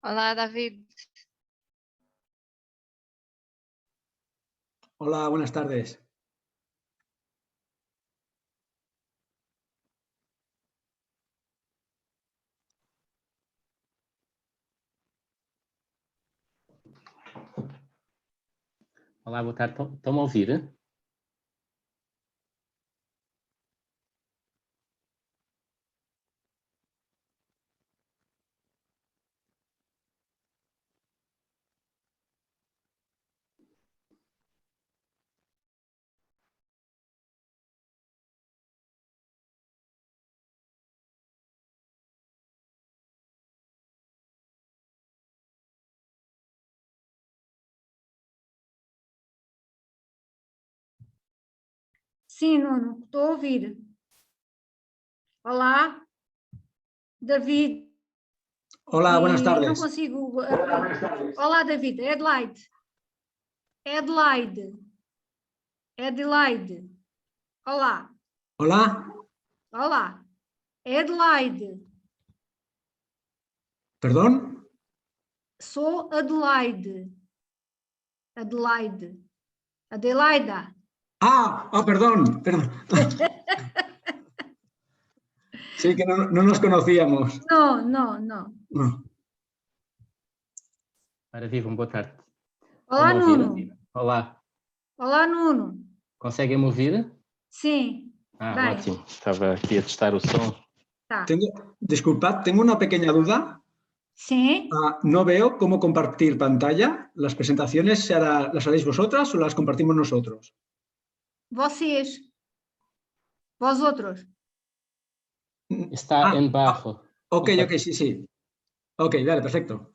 Olá, David. Hola, buenas tardes. Olá, boa tarde. Estão-me a ouvir? Sim, Nuno, estou a ouvir. Olá, David. Hola, buenas Eu não tardes. consigo abrir. Olá, David. Adelaide. Adelaide. Adelaide. Olá. Hola, Olá. Adelaide. perdón. Sou Adelaide. Adelaide. Adelaida. Perdón, perdón. Sí, que no nos conocíamos. Não. No. Ora, vivam, boa tarde. Olá, Estão-me a ouvir? Nuno. Olá, Olá, Nuno. conseguem-me ouvir? Sim. Bem, Ótimo. Estava aqui a testar o som. tá. Disculpad, tengo una pequeña duda. Sim. No veo cómo compartir pantalla. ¿Las presentaciones las haréis vosotras o las compartimos nosotros? Vocês. Vós outros. Está em barro. Ok, sí. Ok, dale, perfecto.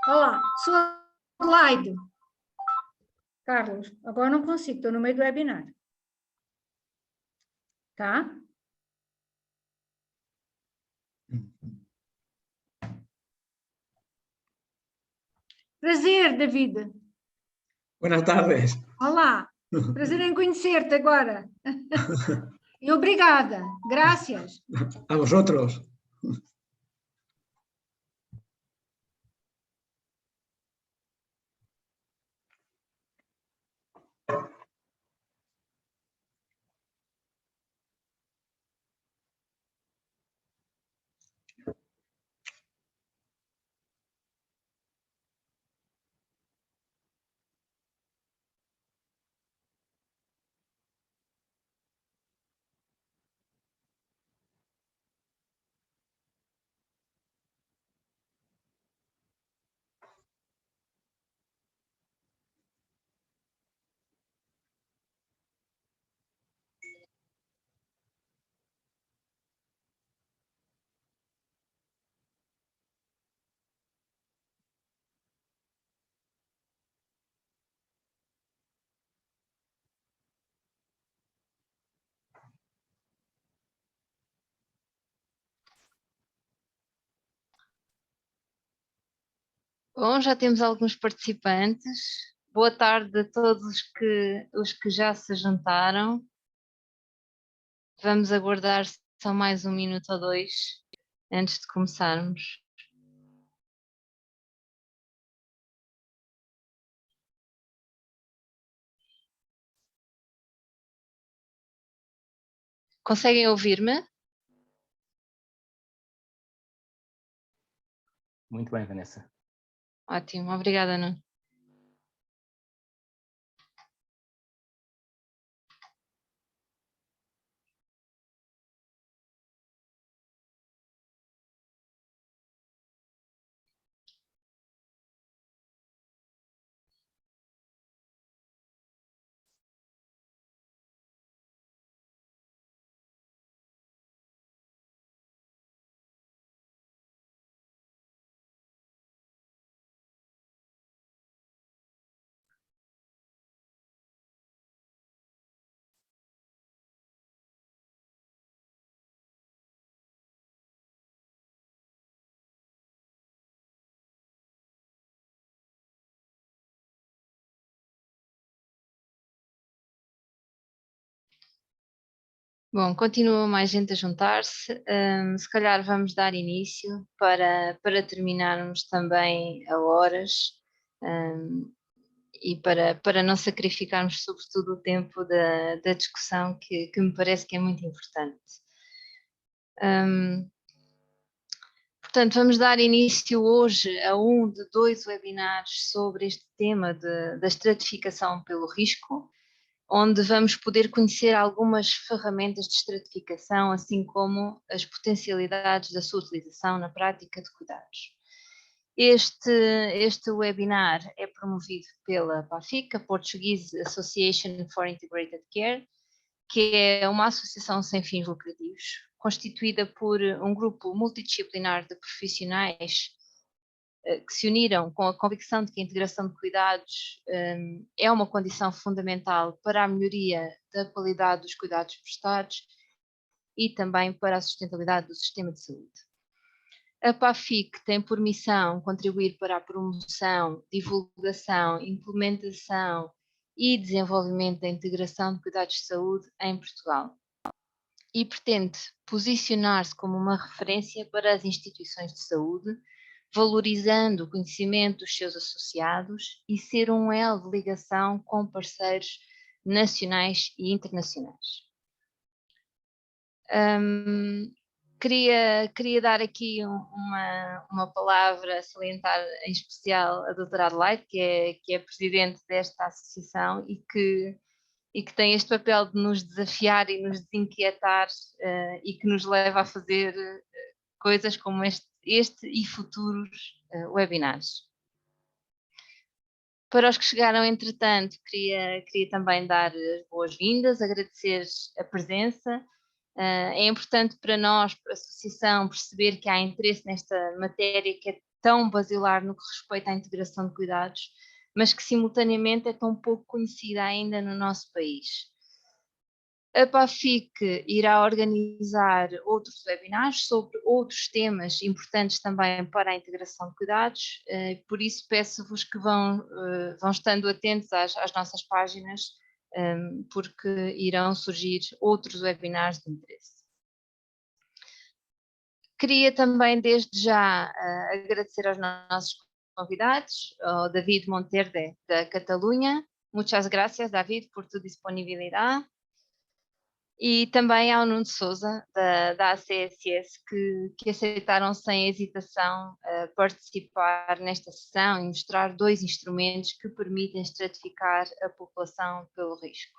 Olá, sou Adelaide. Carlos, agora não consigo, estou no meio do webinar. Tá? Prazer, David. Buenas tardes. Olá, prazer em conhecer-te agora. E obrigada, graças. A vosotros. Bom, já temos alguns participantes. Boa tarde a todos os que já se juntaram. Vamos aguardar só mais um minuto ou dois antes de começarmos. Conseguem ouvir-me? Muito bem, Vanessa. Ótimo, obrigada, Nuno. Bom, continua mais gente a juntar-se. Se calhar vamos dar início para terminarmos também a horas, e para não sacrificarmos sobretudo o tempo da discussão que me parece que é muito importante. Portanto, vamos dar início hoje a um de 2 webinars sobre este tema da estratificação pelo risco, onde vamos poder conhecer algumas ferramentas de estratificação, assim como as potencialidades da sua utilização na prática de cuidados. Este webinar é promovido pela PAFIC, a Portuguese Association for Integrated Care, que é uma associação sem fins lucrativos, constituída por um grupo multidisciplinar de profissionais que se uniram com a convicção de que a integração de cuidados é uma condição fundamental para a melhoria da qualidade dos cuidados prestados e também para a sustentabilidade do sistema de saúde. A PAFIC tem por missão contribuir para a promoção, divulgação, implementação e desenvolvimento da integração de cuidados de saúde em Portugal e pretende posicionar-se como uma referência para as instituições de saúde, valorizando o conhecimento dos seus associados e ser um elo de ligação com parceiros nacionais e internacionais. Queria dar aqui uma palavra a salientar em especial a doutora Adelaide, que é presidente desta associação e que tem este papel de nos desafiar e nos desinquietar e que nos leva a fazer coisas como este e futuros webinars. Para os que chegaram, entretanto, queria também dar as boas-vindas, agradecer a presença. É importante para nós, para a associação, perceber que há interesse nesta matéria que é tão basilar no que respeita à integração de cuidados, mas que simultaneamente é tão pouco conhecida ainda no nosso país. A PAFIC irá organizar outros webinars sobre outros temas importantes também para a integração de cuidados, por isso peço-vos que vão estando atentos às nossas páginas, porque irão surgir outros webinars de interesse. Queria também desde já agradecer aos nossos convidados, ao David Monterde da Catalunha. Muchas gracias, David, por tu disponibilidade. E também ao Nuno Sousa, da ACSS, que aceitaram sem hesitação participar nesta sessão e mostrar 2 instrumentos que permitem estratificar a população pelo risco.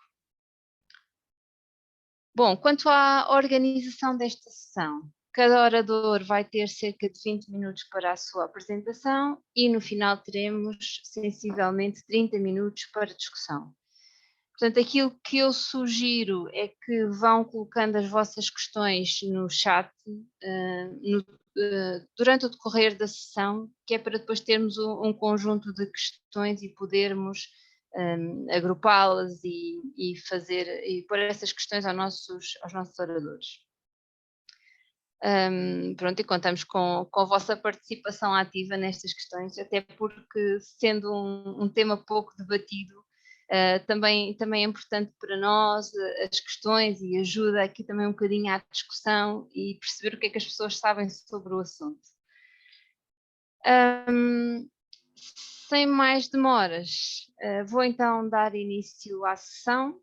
Bom, quanto à organização desta sessão, cada orador vai ter cerca de 20 minutos para a sua apresentação e no final teremos sensivelmente 30 minutos para discussão. Portanto, aquilo que eu sugiro é que vão colocando as vossas questões no chat durante o decorrer da sessão, que é para depois termos um conjunto de questões e podermos agrupá-las e pôr essas questões aos nossos oradores. Pronto, e contamos com a vossa participação ativa nestas questões, até porque, sendo um tema pouco debatido, também é importante para nós as questões e ajuda aqui também um bocadinho à discussão e perceber o que é que as pessoas sabem sobre o assunto. Sem mais demoras, vou então dar início à sessão,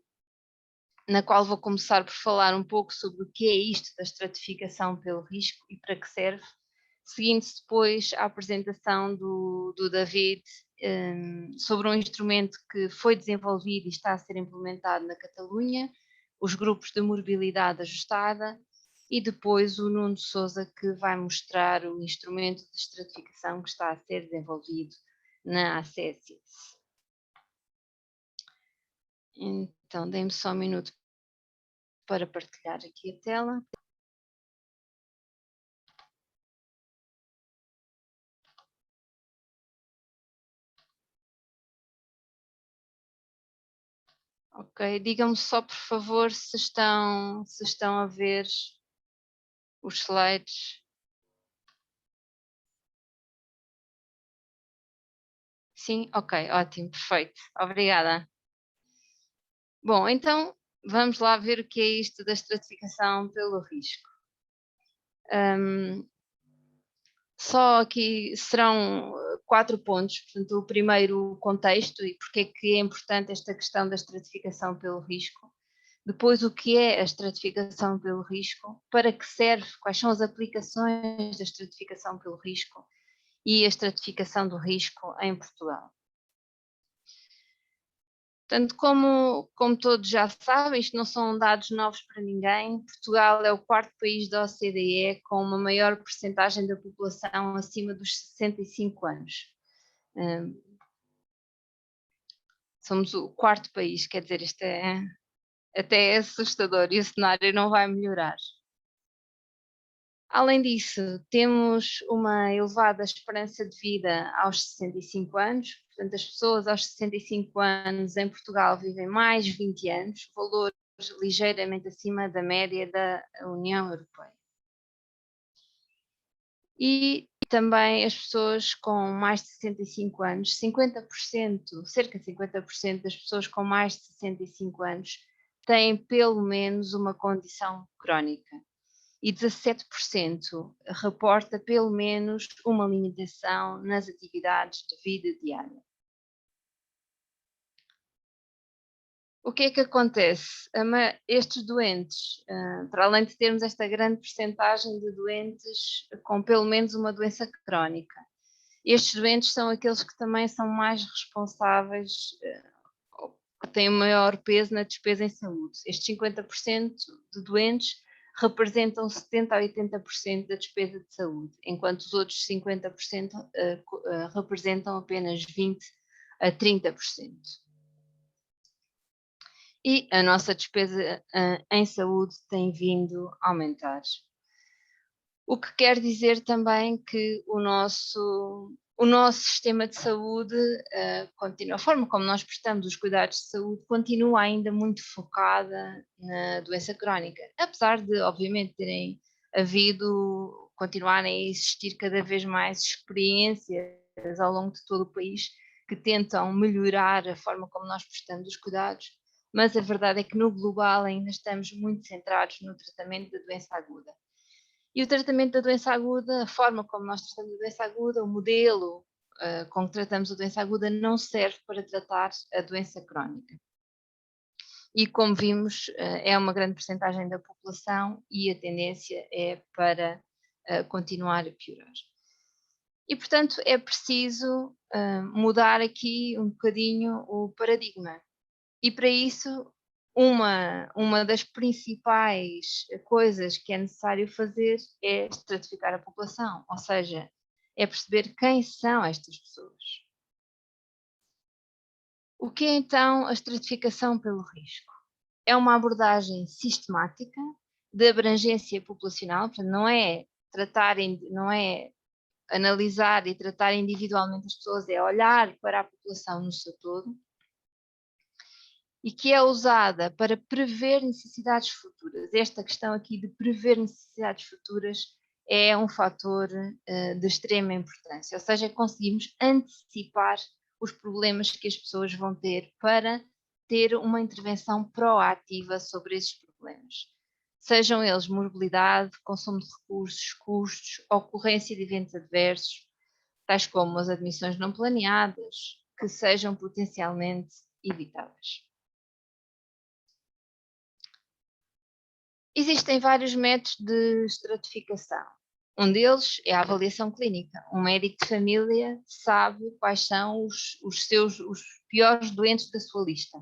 na qual vou começar por falar um pouco sobre o que é isto da estratificação pelo risco e para que serve, seguindo-se depois a apresentação do David sobre um instrumento que foi desenvolvido e está a ser implementado na Catalunha, os grupos de mobilidade ajustada, e depois o Nuno Sousa, que vai mostrar o instrumento de estratificação que está a ser desenvolvido na Acessius. Então, dê-me só um minuto para partilhar aqui a tela. Ok, digam-me só, por favor, se estão a ver os slides. Sim? Ok, ótimo, perfeito. Obrigada. Bom, então vamos lá ver o que é isto da estratificação pelo risco. Só aqui serão 4 pontos. Portanto, o primeiro, o contexto e porque é que é importante esta questão da estratificação pelo risco. Depois, o que é a estratificação pelo risco, para que serve, quais são as aplicações da estratificação pelo risco e a estratificação do risco em Portugal. Portanto, como todos já sabem, isto não são dados novos para ninguém. Portugal é o 4º país da OCDE com uma maior percentagem da população acima dos 65 anos. Somos o 4º país, quer dizer, isto até é assustador e o cenário não vai melhorar. Além disso, temos uma elevada esperança de vida aos 65 anos, portanto as pessoas aos 65 anos em Portugal vivem mais 20 anos, valores ligeiramente acima da média da União Europeia. E também as pessoas com mais de 65 anos, 50%, cerca de 50% das pessoas com mais de 65 anos têm pelo menos uma condição crónica. E 17% reporta pelo menos uma limitação nas atividades de vida diária. O que é que acontece? Estes doentes, para além de termos esta grande percentagem de doentes com pelo menos uma doença crónica, estes doentes são aqueles que também são mais responsáveis, que têm maior peso na despesa em saúde. Estes 50% de doentes representam 70% a 80% da despesa de saúde, enquanto os outros 50% representam apenas 20% a 30%. E a nossa despesa em saúde tem vindo a aumentar. O que quer dizer também que o nosso sistema de saúde continua, a forma como nós prestamos os cuidados de saúde continua ainda muito focada na doença crónica, apesar de, obviamente, continuarem a existir cada vez mais experiências ao longo de todo o país que tentam melhorar a forma como nós prestamos os cuidados, mas a verdade é que no global ainda estamos muito centrados no tratamento da doença aguda. E o tratamento da doença aguda, a forma como nós tratamos a doença aguda, o modelo com que tratamos a doença aguda não serve para tratar a doença crónica. E como vimos, é uma grande percentagem da população e a tendência é para continuar a piorar. E, portanto, é preciso mudar aqui um bocadinho o paradigma. E para isso, uma das principais coisas que é necessário fazer é estratificar a população, ou seja, é perceber quem são estas pessoas. O que é então a estratificação pelo risco? É uma abordagem sistemática de abrangência populacional, portanto, não é analisar e tratar individualmente as pessoas, é olhar para a população no seu todo, e que é usada para prever necessidades futuras. Esta questão aqui de prever necessidades futuras é um fator de extrema importância, ou seja, conseguimos antecipar os problemas que as pessoas vão ter para ter uma intervenção proativa sobre esses problemas. Sejam eles mobilidade, consumo de recursos, custos, ocorrência de eventos adversos, tais como as admissões não planeadas, que sejam potencialmente evitáveis. Existem vários métodos de estratificação. Um deles é a avaliação clínica. Um médico de família sabe quais são os piores doentes da sua lista.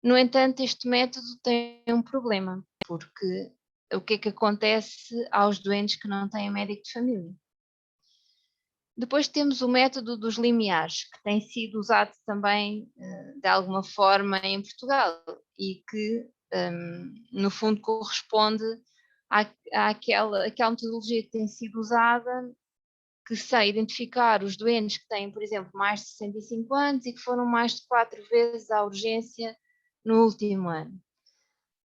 No entanto, este método tem um problema, porque o que é que acontece aos doentes que não têm médico de família? Depois temos o método dos limiares, que tem sido usado também de alguma forma em Portugal e que, no fundo, corresponde àquela metodologia que tem sido usada, que sei identificar os doentes que têm, por exemplo, mais de 65 anos e que foram mais de 4 vezes à urgência no último ano.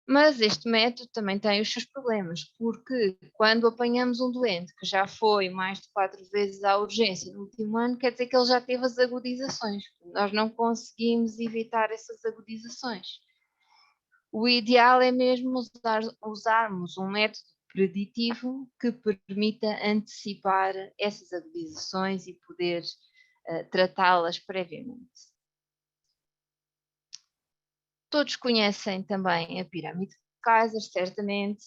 Mas este método também tem os seus problemas, porque quando apanhamos um doente que já foi mais de 4 vezes à urgência no último ano, quer dizer que ele já teve as agudizações. Nós não conseguimos evitar essas agudizações. O ideal é mesmo usarmos um método preditivo que permita antecipar essas agudizações e poder tratá-las previamente. Todos conhecem também a pirâmide de Kaiser, certamente,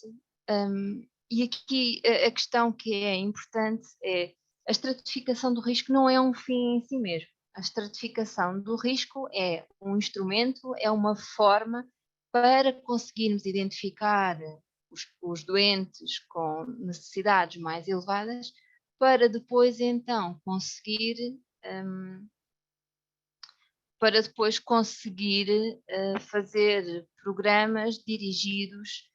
e aqui a questão que é importante é a estratificação do risco não é um fim em si mesmo. A estratificação do risco é um instrumento, é uma forma para conseguirmos identificar os doentes com necessidades mais elevadas, para depois então conseguir fazer programas dirigidos,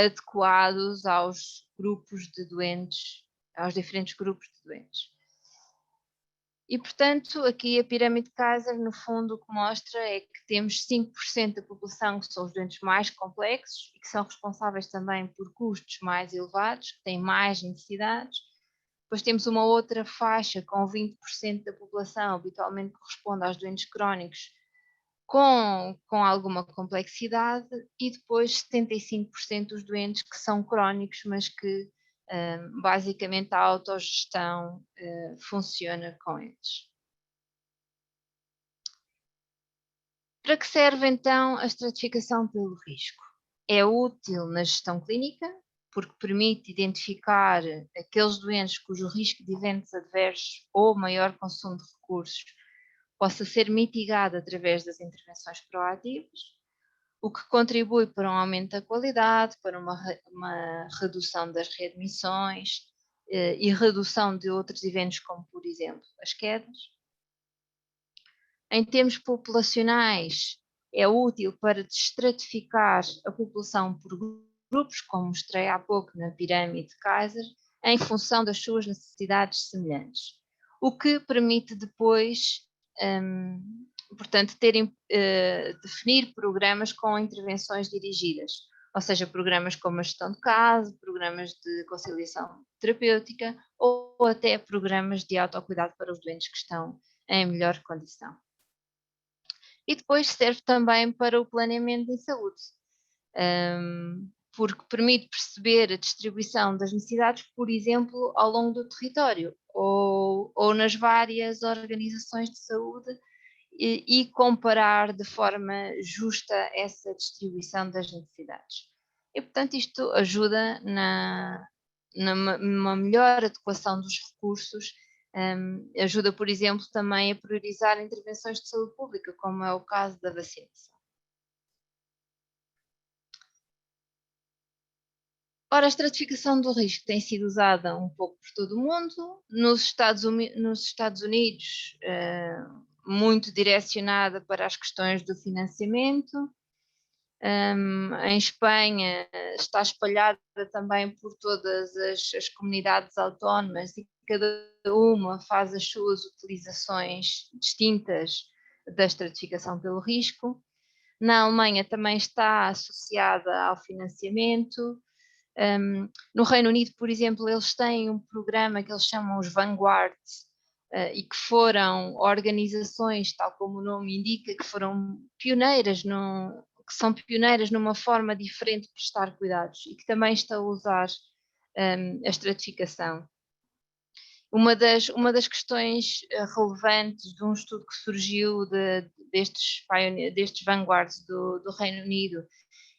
adequados aos grupos de doentes, aos diferentes grupos de doentes. E, portanto, aqui a pirâmide Kaiser, no fundo, o que mostra é que temos 5% da população que são os doentes mais complexos e que são responsáveis também por custos mais elevados, que têm mais necessidades. Depois temos uma outra faixa com 20% da população, habitualmente corresponde aos doentes crónicos, com alguma complexidade, e depois 75% dos doentes que são crónicos, mas que basicamente a autogestão funciona com eles. Para que serve então a estratificação pelo risco? É útil na gestão clínica, porque permite identificar aqueles doentes cujo risco de eventos adversos ou maior consumo de recursos possa ser mitigado através das intervenções proativas, o que contribui para um aumento da qualidade, para uma redução das readmissões e redução de outros eventos, como por exemplo as quedas. Em termos populacionais, é útil para destratificar a população por grupos, como mostrei há pouco na pirâmide de Kaiser, em função das suas necessidades semelhantes, o que permite depois, portanto, definir programas com intervenções dirigidas, ou seja, programas como a gestão de caso, programas de conciliação terapêutica ou até programas de autocuidado para os doentes que estão em melhor condição. E depois serve também para o planeamento em saúde, porque permite perceber a distribuição das necessidades, por exemplo, ao longo do território ou nas várias organizações de saúde e comparar de forma justa essa distribuição das necessidades. E, portanto, isto ajuda numa melhor adequação dos recursos, ajuda, por exemplo, também a priorizar intervenções de saúde pública, como é o caso da vacinação. Ora, a estratificação do risco tem sido usada um pouco por todo o mundo. Nos Estados Unidos, muito direcionada para as questões do financiamento. Em Espanha está espalhada também por todas as comunidades autónomas e cada uma faz as suas utilizações distintas da estratificação pelo risco. Na Alemanha também está associada ao financiamento. No Reino Unido, por exemplo, eles têm um programa que eles chamam os Vanguards e que foram organizações, tal como o nome indica, que foram pioneiras, que são pioneiras numa forma diferente de prestar cuidados e que também estão a usar a estratificação. Uma das questões relevantes de um estudo que surgiu destes Vanguards do Reino Unido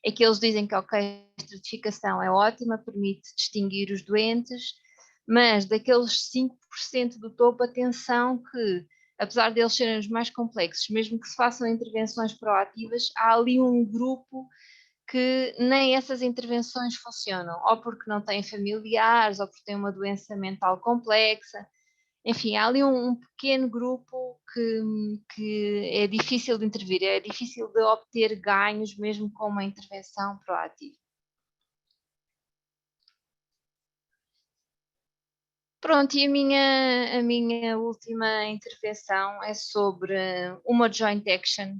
é que eles dizem que, ok, estratificação é ótima, permite distinguir os doentes, mas daqueles 5% do topo, atenção que, apesar deles serem os mais complexos, mesmo que se façam intervenções proativas, há ali um grupo que nem essas intervenções funcionam, ou porque não têm familiares, ou porque têm uma doença mental complexa. Enfim, há ali um pequeno grupo que é difícil de intervir, é difícil de obter ganhos mesmo com uma intervenção proativa. Pronto, e a minha última intervenção é sobre uma joint action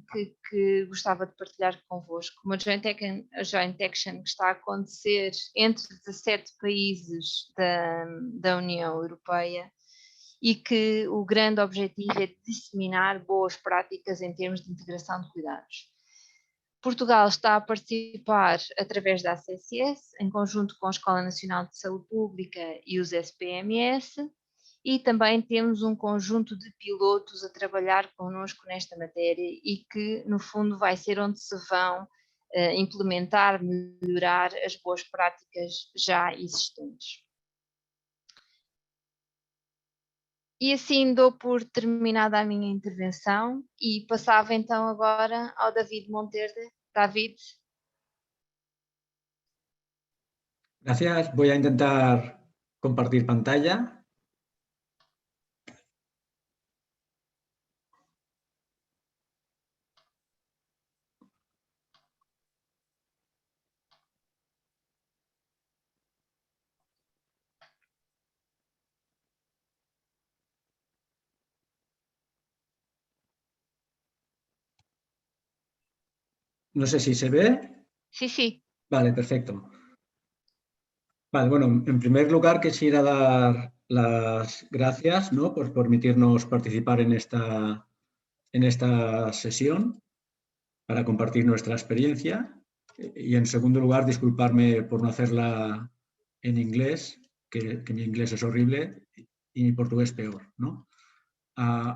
que gostava de partilhar convosco. Uma joint action que está a acontecer entre 17 países da União Europeia e que o grande objetivo é disseminar boas práticas em termos de integração de cuidados. Portugal está a participar através da ACSS, em conjunto com a Escola Nacional de Saúde Pública e os SPMS, e também temos um conjunto de pilotos a trabalhar connosco nesta matéria e que, no fundo, vai ser onde se vão implementar, melhorar as boas práticas já existentes. E assim dou por terminada a minha intervenção e passava então agora ao David Monterde. David. Gracias. Voy a intentar compartir pantalla. No sé si se ve. Sí, sí. Vale, perfecto. Vale, bueno, en primer lugar quisiera dar las gracias, ¿no?, por permitirnos participar en esta sesión para compartir nuestra experiencia. Y en segundo lugar, disculparme por no hacerla en inglés, que mi inglés es horrible y mi portugués peor, ¿no?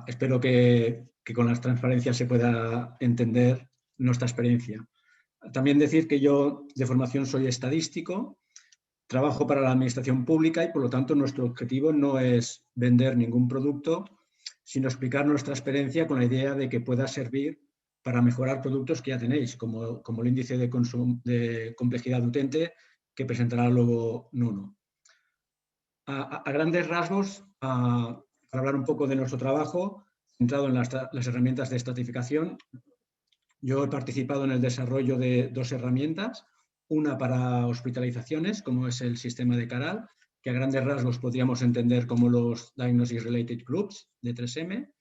Espero que con las transparencias se pueda entender nuestra experiencia. También decir que yo de formación soy estadístico, trabajo para la administración pública y por lo tanto nuestro objetivo no es vender ningún producto, sino explicar nuestra experiencia con la idea de que pueda servir para mejorar productos que ya tenéis, como el índice de complejidad utente que presentará luego Nuno. A grandes rasgos, para hablar un poco de nuestro trabajo, centrado en las herramientas de estratificación, yo he participado en el desarrollo de 2 herramientas, una para hospitalizaciones, como es el sistema de CARAL, que a grandes rasgos podríamos entender como los Diagnosis Related Groups de 3M,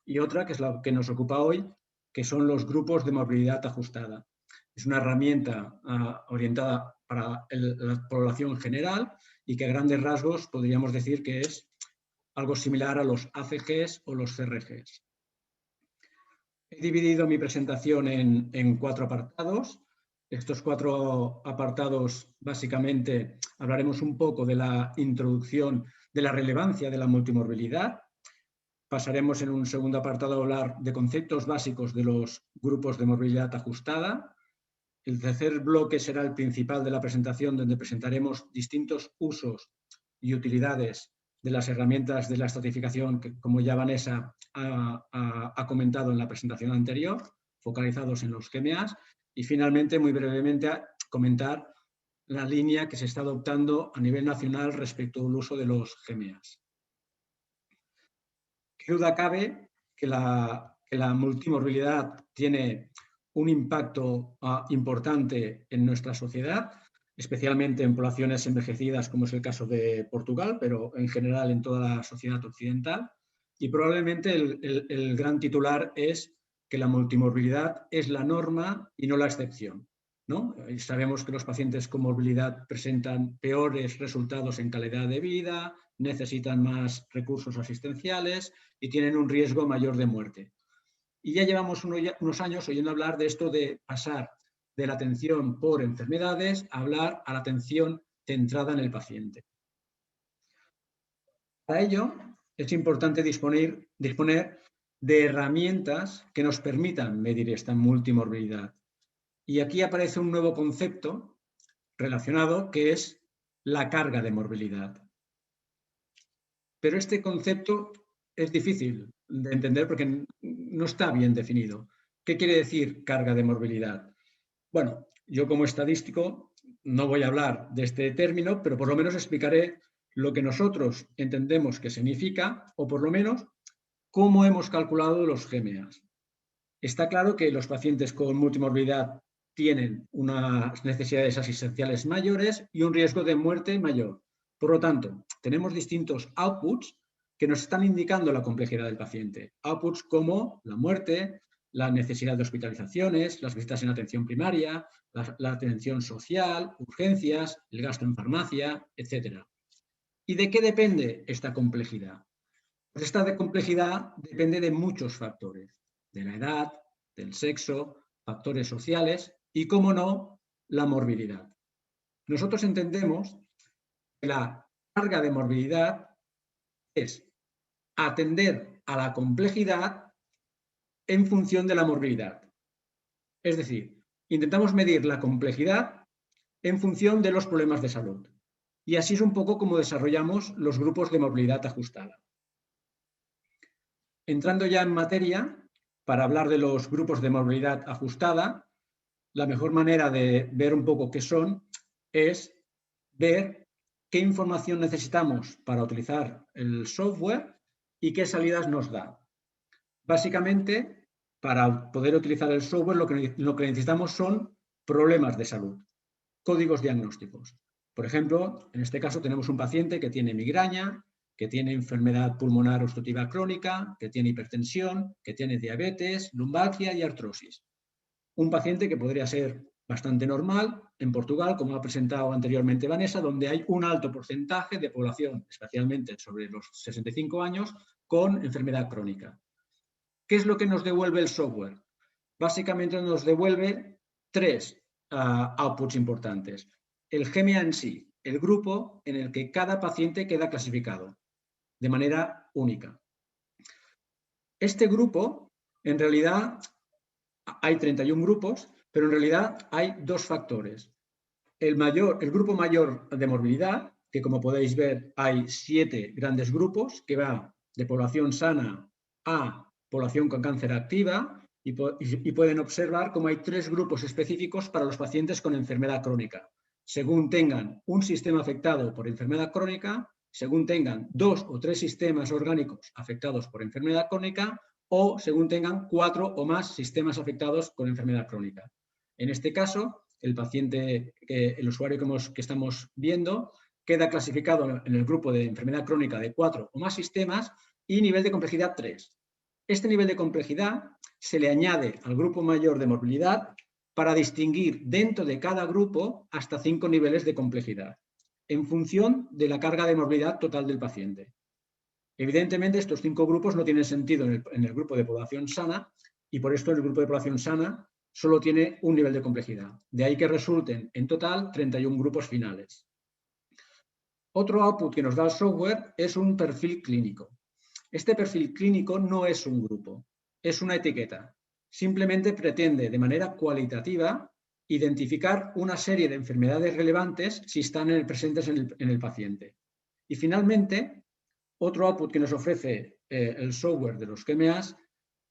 y otra, que es la que nos ocupa hoy, que son los grupos de movilidad ajustada. Es una herramienta orientada para la población general y que a grandes rasgos podríamos decir que es algo similar a los ACGs o los CRGs. He dividido mi presentación en 4 apartados. Estos 4 apartados, básicamente, hablaremos un poco de la introducción de la relevancia de la multimorbilidad. Pasaremos en un segundo apartado a hablar de conceptos básicos de los grupos de movilidad ajustada. El tercer bloque será el principal de la presentación, donde presentaremos distintos usos y utilidades de las herramientas de la estratificación que, como ya Vanessa ha comentado en la presentación anterior, focalizados en los GMAs. Y finalmente, muy brevemente, comentar la línea que se está adoptando a nivel nacional respecto al uso de los GMAs. Qué duda cabe que la multimorbilidad tiene un impacto importante en nuestra sociedad, especialmente en poblaciones envejecidas, como es el caso de Portugal, pero en general en toda la sociedad occidental. Y probablemente el gran titular es que la multimorbilidad es la norma y no la excepción, ¿no? Y sabemos que los pacientes con morbilidad presentan peores resultados en calidad de vida, necesitan más recursos asistenciales y tienen un riesgo mayor de muerte. Y ya llevamos unos años oyendo hablar de esto de pasar de la atención por enfermedades a hablar a la atención centrada en el paciente. Para ello es importante disponer de herramientas que nos permitan medir esta multimorbilidad. Y aquí aparece un nuevo concepto relacionado, que es la carga de morbilidad. Pero este concepto es difícil de entender porque no está bien definido. ¿Qué quiere decir carga de morbilidad? Bueno, yo como estadístico no voy a hablar de este término, pero por lo menos explicaré lo que nosotros entendemos que significa, o por lo menos cómo hemos calculado los GMAs. Está claro que los pacientes con multimorbilidad tienen unas necesidades asistenciales mayores y un riesgo de muerte mayor. Por lo tanto, tenemos distintos outputs que nos están indicando la complejidad del paciente. Outputs como la muerte, la necesidad de hospitalizaciones, las visitas en atención primaria, la atención social, urgencias, el gasto en farmacia, etc. ¿Y de qué depende esta complejidad? Pues esta complejidad depende de muchos factores, de la edad, del sexo, factores sociales y, cómo no, la morbilidad. Nosotros entendemos que la carga de morbilidad es atender a la complejidad en función de la morbilidad. Es decir, intentamos medir la complejidad en función de los problemas de salud. Y así es un poco como desarrollamos los grupos de movilidad ajustada. Entrando ya en materia, para hablar de los grupos de movilidad ajustada, la mejor manera de ver un poco qué son es ver qué información necesitamos para utilizar el software y qué salidas nos da. Básicamente, para poder utilizar el software, lo que necesitamos son problemas de salud, códigos diagnósticos. Por ejemplo, en este caso tenemos un paciente que tiene migraña, que tiene enfermedad pulmonar obstructiva crónica, que tiene hipertensión, que tiene diabetes, lumbalgia y artrosis. Un paciente que podría ser bastante normal en Portugal, como ha presentado anteriormente Vanessa, donde hay un alto porcentaje de población, especialmente sobre los 65 años, con enfermedad crónica. ¿Qué es lo que nos devuelve el software? Básicamente nos devuelve tres outputs importantes. El GMA en sí, el grupo en el que cada paciente queda clasificado de manera única. Este grupo, en realidad, hay 31 grupos, pero en realidad hay dos factores. El grupo mayor de morbilidad, que como podéis ver hay 7 grandes grupos, que va de población sana a población con cáncer activa, y pueden observar cómo hay 3 grupos específicos para los pacientes con enfermedad crónica. Según tengan un sistema afectado por enfermedad crónica, según tengan 2 o 3 sistemas orgánicos afectados por enfermedad crónica, o según tengan 4 o más sistemas afectados con enfermedad crónica. En este caso, el usuario que estamos viendo queda clasificado en el grupo de enfermedad crónica de 4 o más sistemas y nivel de complejidad 3. Este nivel de complejidad se le añade al grupo mayor de morbilidad para distinguir dentro de cada grupo hasta 5 niveles de complejidad, en función de la carga de morbilidad total del paciente. Evidentemente, estos 5 grupos no tienen sentido en el grupo de población sana y por esto el grupo de población sana solo tiene un nivel de complejidad. De ahí que resulten en total 31 grupos finales. Otro output que nos da el software es un perfil clínico. Este perfil clínico no es un grupo, es una etiqueta. Simplemente pretende de manera cualitativa identificar una serie de enfermedades relevantes si están presentes en el paciente. Y finalmente, otro output que nos ofrece el software de los GMAs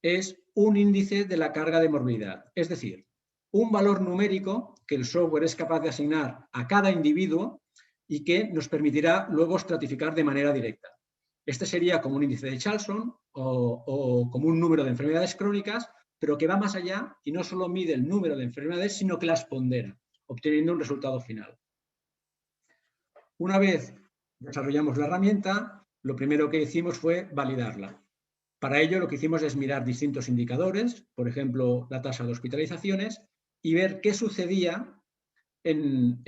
es un índice de la carga de morbilidad, es decir, un valor numérico que el software es capaz de asignar a cada individuo y que nos permitirá luego estratificar de manera directa. Este sería como un índice de Charlson o como un número de enfermedades crónicas, pero que va más allá y no solo mide el número de enfermedades, sino que las pondera, obteniendo un resultado final. Una vez desarrollamos la herramienta, lo primero que hicimos fue validarla. Para ello, lo que hicimos es mirar distintos indicadores, por ejemplo, la tasa de hospitalizaciones, y ver qué sucedía en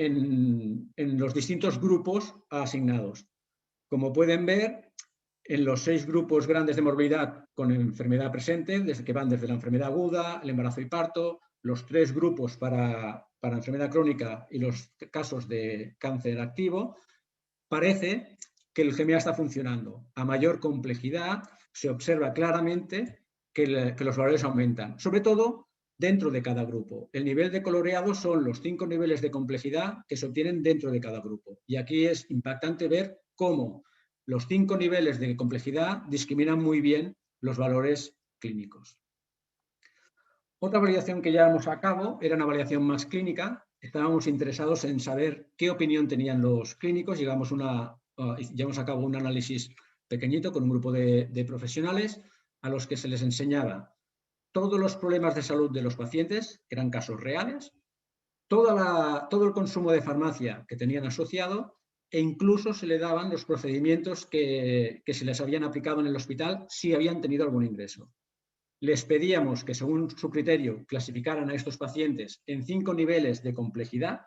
los distintos grupos asignados. Como pueden ver, en los 6 grupos grandes de morbilidad con enfermedad presente, que van desde la enfermedad aguda, el embarazo y parto, los 3 grupos para enfermedad crónica y los casos de cáncer activo, parece que el GMA está funcionando. A mayor complejidad se observa claramente que los valores aumentan. Sobre todo dentro de cada grupo. El nivel de coloreado son los 5 niveles de complejidad que se obtienen dentro de cada grupo. Y aquí es impactante ver cómo los 5 niveles de complejidad discriminan muy bien los valores clínicos. Otra validación que llevamos a cabo era una validación más clínica. Estábamos interesados en saber qué opinión tenían los clínicos. Llevamos a cabo un análisis pequeñito con un grupo de profesionales a los que se les enseñaba todos los problemas de salud de los pacientes, que eran casos reales, todo el consumo de farmacia que tenían asociado e incluso se le daban los procedimientos que se les habían aplicado en el hospital si habían tenido algún ingreso. Les pedíamos que, según su criterio, clasificaran a estos pacientes en 5 niveles de complejidad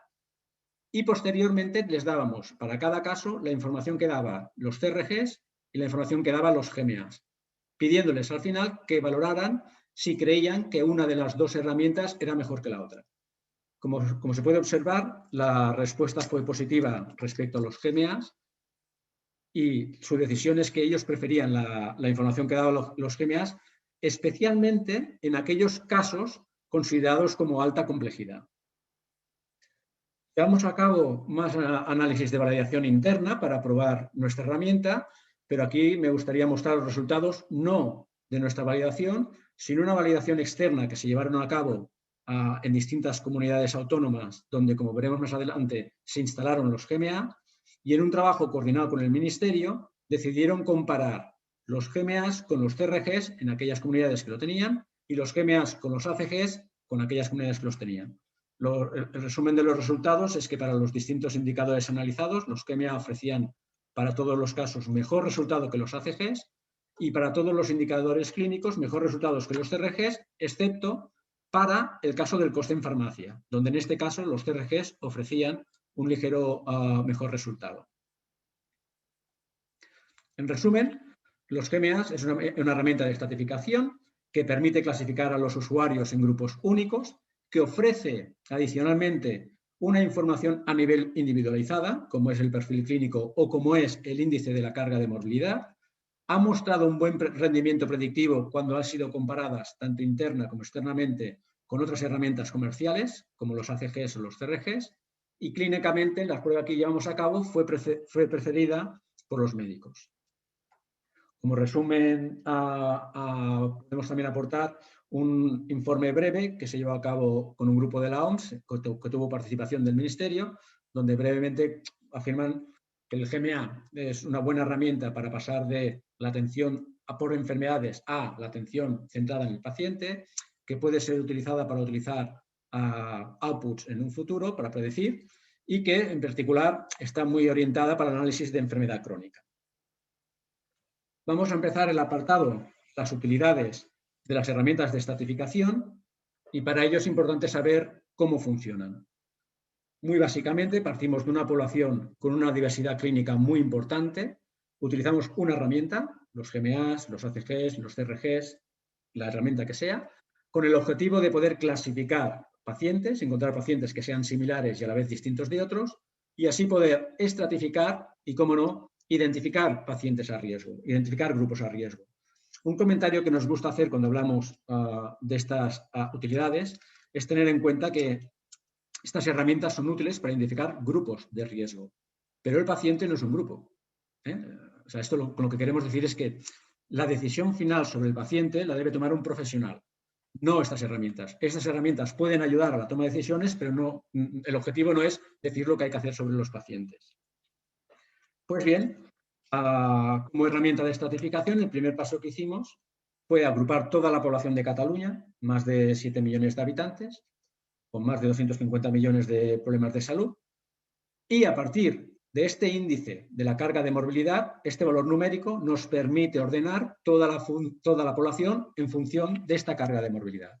y posteriormente les dábamos para cada caso la información que daba los CRGs y la información que daban los GMAs, pidiéndoles al final que valoraran si creían que una de las dos herramientas era mejor que la otra. Como se puede observar, la respuesta fue positiva respecto a los GMAs y su decisión es que ellos preferían la información que daban los GMAs, especialmente en aquellos casos considerados como alta complejidad. Llevamos a cabo más análisis de validación interna para probar nuestra herramienta, pero aquí me gustaría mostrar los resultados no de nuestra validación, sino una validación externa que se llevaron a cabo en distintas comunidades autónomas, donde, como veremos más adelante, se instalaron los GMA, y en un trabajo coordinado con el Ministerio decidieron comparar los GMAs con los CRGs en aquellas comunidades que lo tenían y los GMAs con los ACGs con aquellas comunidades que los tenían. El resumen de los resultados es que para los distintos indicadores analizados, los GMA ofrecían para todos los casos mejor resultado que los ACGs y para todos los indicadores clínicos mejor resultados que los CRGs, excepto para el caso del coste en farmacia, donde en este caso los CRGs ofrecían un ligero mejor resultado. En resumen, los GMAs es una herramienta de estratificación que permite clasificar a los usuarios en grupos únicos, que ofrece adicionalmente una información a nivel individualizada, como es el perfil clínico o como es el índice de la carga de morbilidad. Ha mostrado un buen rendimiento predictivo cuando han sido comparadas tanto interna como externamente con otras herramientas comerciales, como los ACGs o los CRGs, y clínicamente la prueba que llevamos a cabo fue precedida por los médicos. Como resumen, podemos también aportar un informe breve que se llevó a cabo con un grupo de la OMS, que tuvo participación del Ministerio, donde brevemente afirman que el GMA es una buena herramienta para pasar de la atención por enfermedades a la atención centrada en el paciente, que puede ser utilizada para utilizar outputs en un futuro, para predecir, y que en particular está muy orientada para el análisis de enfermedad crónica. Vamos a empezar el apartado, las utilidades de las herramientas de estratificación, y para ello es importante saber cómo funcionan. Muy básicamente, partimos de una población con una diversidad clínica muy importante, utilizamos una herramienta, los GMAs, los ACGs, los CRGs, la herramienta que sea, con el objetivo de poder clasificar pacientes, encontrar pacientes que sean similares y a la vez distintos de otros, y así poder estratificar y, cómo no, identificar pacientes a riesgo, identificar grupos a riesgo. Un comentario que nos gusta hacer cuando hablamos de estas utilidades es tener en cuenta que estas herramientas son útiles para identificar grupos de riesgo, pero el paciente no es un grupo. O sea, esto con lo que queremos decir es que la decisión final sobre el paciente la debe tomar un profesional, no estas herramientas. Estas herramientas pueden ayudar a la toma de decisiones, pero no, el objetivo no es decir lo que hay que hacer sobre los pacientes. Pues bien, como herramienta de estratificación, el primer paso que hicimos fue agrupar toda la población de Cataluña, más de 7 millones de habitantes, con más de 250 millones de problemas de salud, y a partir de este índice de la carga de morbilidad, este valor numérico nos permite ordenar toda la población en función de esta carga de morbilidad.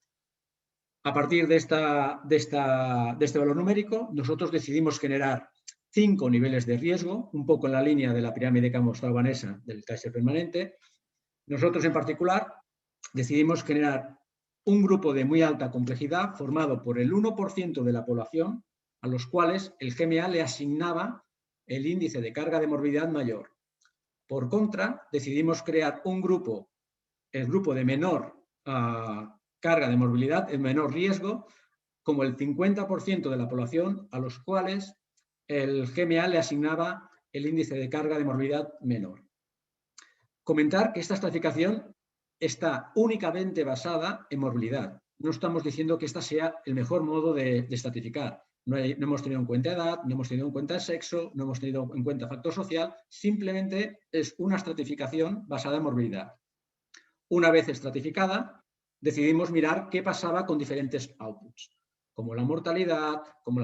A partir de este valor numérico, nosotros decidimos generar 5 niveles de riesgo, un poco en la línea de la pirámide que ha mostrado Vanessa del Kaiser permanente. Nosotros en particular decidimos generar un grupo de muy alta complejidad formado por el 1% de la población a los cuales el GMA le asignaba el índice de carga de morbilidad mayor. Por contra, decidimos crear un grupo, el grupo de menor carga de morbilidad en menor riesgo, como el 50% de la población a los cuales el GMA le asignaba el índice de carga de morbilidad menor. Comentar que esta estratificación está únicamente basada en morbilidad. No estamos diciendo que este sea el mejor modo de estratificar. No hemos tenido en cuenta edad, no hemos tenido en cuenta sexo, no hemos tenido en cuenta factor social, simplemente es una estratificación basada en morbilidad. Una vez estratificada, decidimos mirar qué pasaba con diferentes outputs, como la mortalidad, como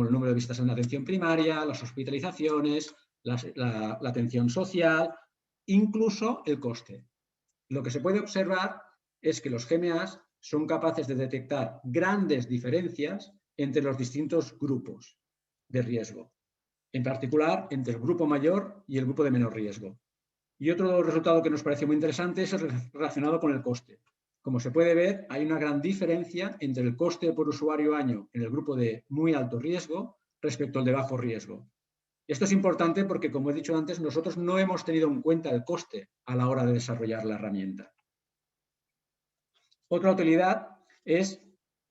el número de visitas en la atención primaria, las hospitalizaciones, la atención social, incluso el coste. Lo que se puede observar es que los GMAs son capaces de detectar grandes diferencias entre los distintos grupos de riesgo, en particular entre el grupo mayor y el grupo de menor riesgo. Y otro resultado que nos parece muy interesante es el relacionado con el coste. Como se puede ver, hay una gran diferencia entre el coste por usuario año en el grupo de muy alto riesgo respecto al de bajo riesgo. Esto es importante porque, como he dicho antes, nosotros no hemos tenido en cuenta el coste a la hora de desarrollar la herramienta. Otra utilidad es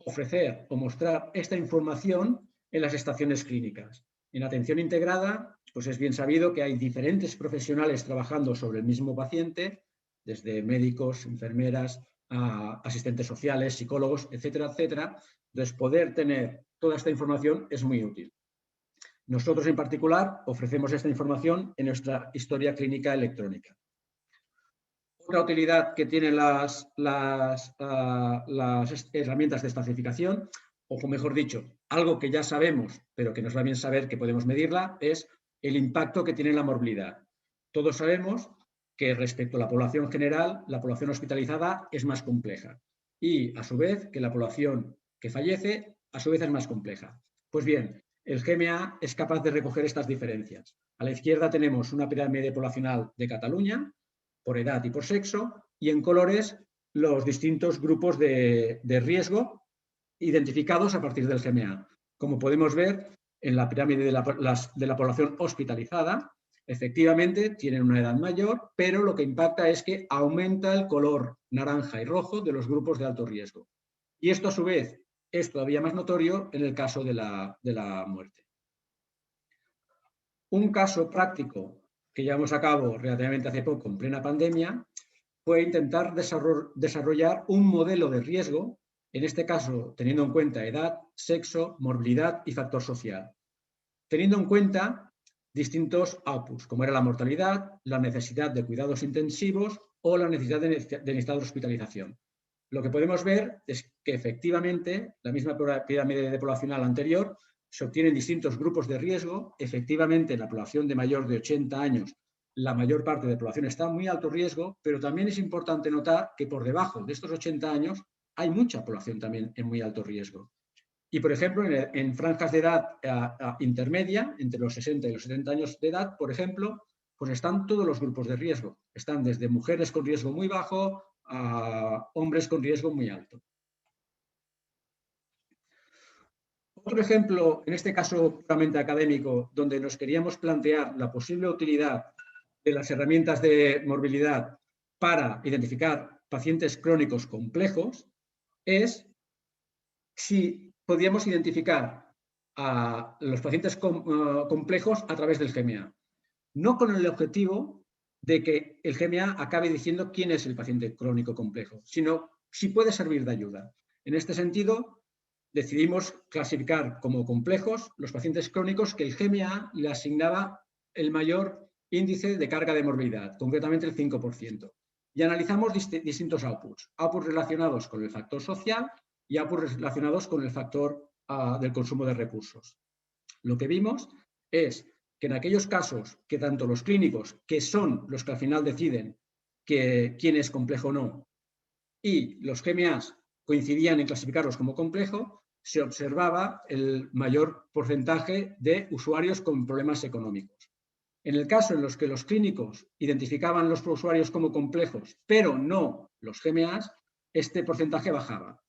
ofrecer o mostrar esta información en las estaciones clínicas. En atención integrada, pues es bien sabido que hay diferentes profesionales trabajando sobre el mismo paciente, desde médicos, enfermeras, asistentes sociales, psicólogos, etcétera, etcétera. Entonces, poder tener toda esta información es muy útil. Nosotros, en particular, ofrecemos esta información en nuestra historia clínica electrónica. Otra utilidad que tienen las herramientas de estratificación, o mejor dicho, algo que ya sabemos, pero que nos va bien saber que podemos medirla, es el impacto que tiene la morbilidad. Todos sabemos que respecto a la población general, la población hospitalizada es más compleja y, a su vez, que la población que fallece, a su vez, es más compleja. Pues bien, el GMA es capaz de recoger estas diferencias. A la izquierda tenemos una pirámide poblacional de Cataluña, por edad y por sexo, y en colores los distintos grupos de riesgo identificados a partir del GMA. Como podemos ver, en la pirámide de la población hospitalizada, efectivamente tienen una edad mayor, pero lo que impacta es que aumenta el color naranja y rojo de los grupos de alto riesgo. Y esto, a su vez, es todavía más notorio en el caso de la muerte. Un caso práctico que llevamos a cabo relativamente hace poco, en plena pandemia, fue intentar desarrollar un modelo de riesgo, en este caso teniendo en cuenta edad, sexo, morbilidad y factor social, teniendo en cuenta distintos outputs, como era la mortalidad, la necesidad de cuidados intensivos o la necesidad de necesitar hospitalización. Lo que podemos ver es que efectivamente la misma pirámide poblacional anterior se obtienen distintos grupos de riesgo. Efectivamente, en la población de mayor de 80 años, la mayor parte de la población está en muy alto riesgo, pero también es importante notar que por debajo de estos 80 años hay mucha población también en muy alto riesgo. Y, por ejemplo, en franjas de edad intermedia, entre los 60 y los 70 años de edad, por ejemplo, pues están todos los grupos de riesgo. Están desde mujeres con riesgo muy bajo a hombres con riesgo muy alto. Otro ejemplo, en este caso puramente académico, donde nos queríamos plantear la posible utilidad de las herramientas de morbilidad para identificar pacientes crónicos complejos, es si podíamos identificar a los pacientes complejos a través del GMA. No con el objetivo de que el GMA acabe diciendo quién es el paciente crónico complejo, sino si puede servir de ayuda. En este sentido, decidimos clasificar como complejos los pacientes crónicos que el GMA le asignaba el mayor índice de carga de morbilidad, concretamente el 5%. Y analizamos distintos outputs relacionados con el factor social y outputs relacionados con el factor del consumo de recursos. Lo que vimos es que en aquellos casos que tanto los clínicos, que son los que al final deciden quién es complejo o no, y los GMAs coincidían en clasificarlos como complejo, se observaba el mayor porcentaje de usuarios con problemas económicos. En el caso en los que los clínicos identificaban los usuarios como complejos, pero no los GMAs, este porcentaje bajaba.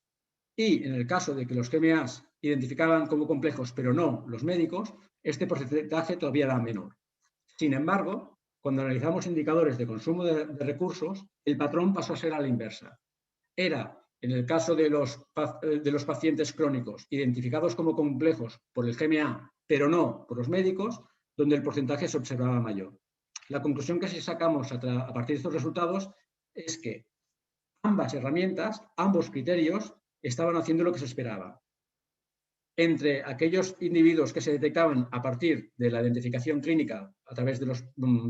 Y en el caso de que los GMAs identificaban como complejos, pero no los médicos, este porcentaje todavía era menor. Sin embargo, cuando analizamos indicadores de consumo de recursos, el patrón pasó a ser a la inversa. Era en el caso de los pacientes crónicos identificados como complejos por el GMA, pero no por los médicos, donde el porcentaje se observaba mayor. La conclusión que sacamos a partir de estos resultados es que ambas herramientas, ambos criterios, estaban haciendo lo que se esperaba. Entre aquellos individuos que se detectaban a partir de la identificación clínica a través de los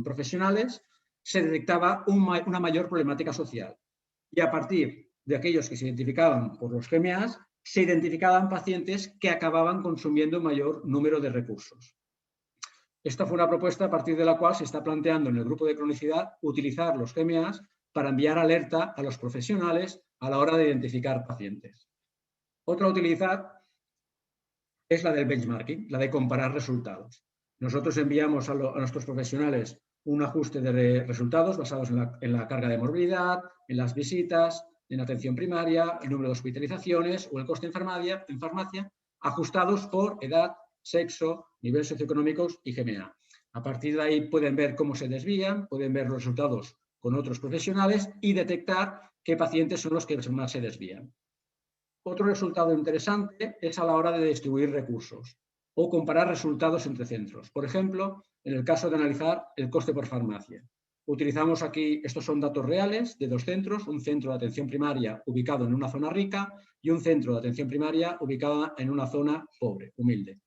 profesionales, se detectaba una mayor problemática social. Y a partir de aquellos que se identificaban por los GMAs, se identificaban pacientes que acababan consumiendo un mayor número de recursos. Esta fue una propuesta a partir de la cual se está planteando en el grupo de cronicidad utilizar los GMAs para enviar alerta a los profesionales a la hora de identificar pacientes. Otra utilidad es la del benchmarking, la de comparar resultados. Nosotros enviamos a nuestros profesionales un ajuste de resultados basados en la carga de morbilidad, en las visitas, en atención primaria, el número de hospitalizaciones o el coste en farmacia, ajustados por edad, sexo, niveles socioeconómicos y GMA. A partir de ahí pueden ver cómo se desvían, pueden ver los resultados con otros profesionales y detectar qué pacientes son los que más se desvían. Otro resultado interesante es a la hora de distribuir recursos o comparar resultados entre centros. Por ejemplo, en el caso de analizar el coste por farmacia. Utilizamos aquí, estos son datos reales de dos centros, un centro de atención primaria ubicado en una zona rica y un centro de atención primaria ubicado en una zona pobre, humilde.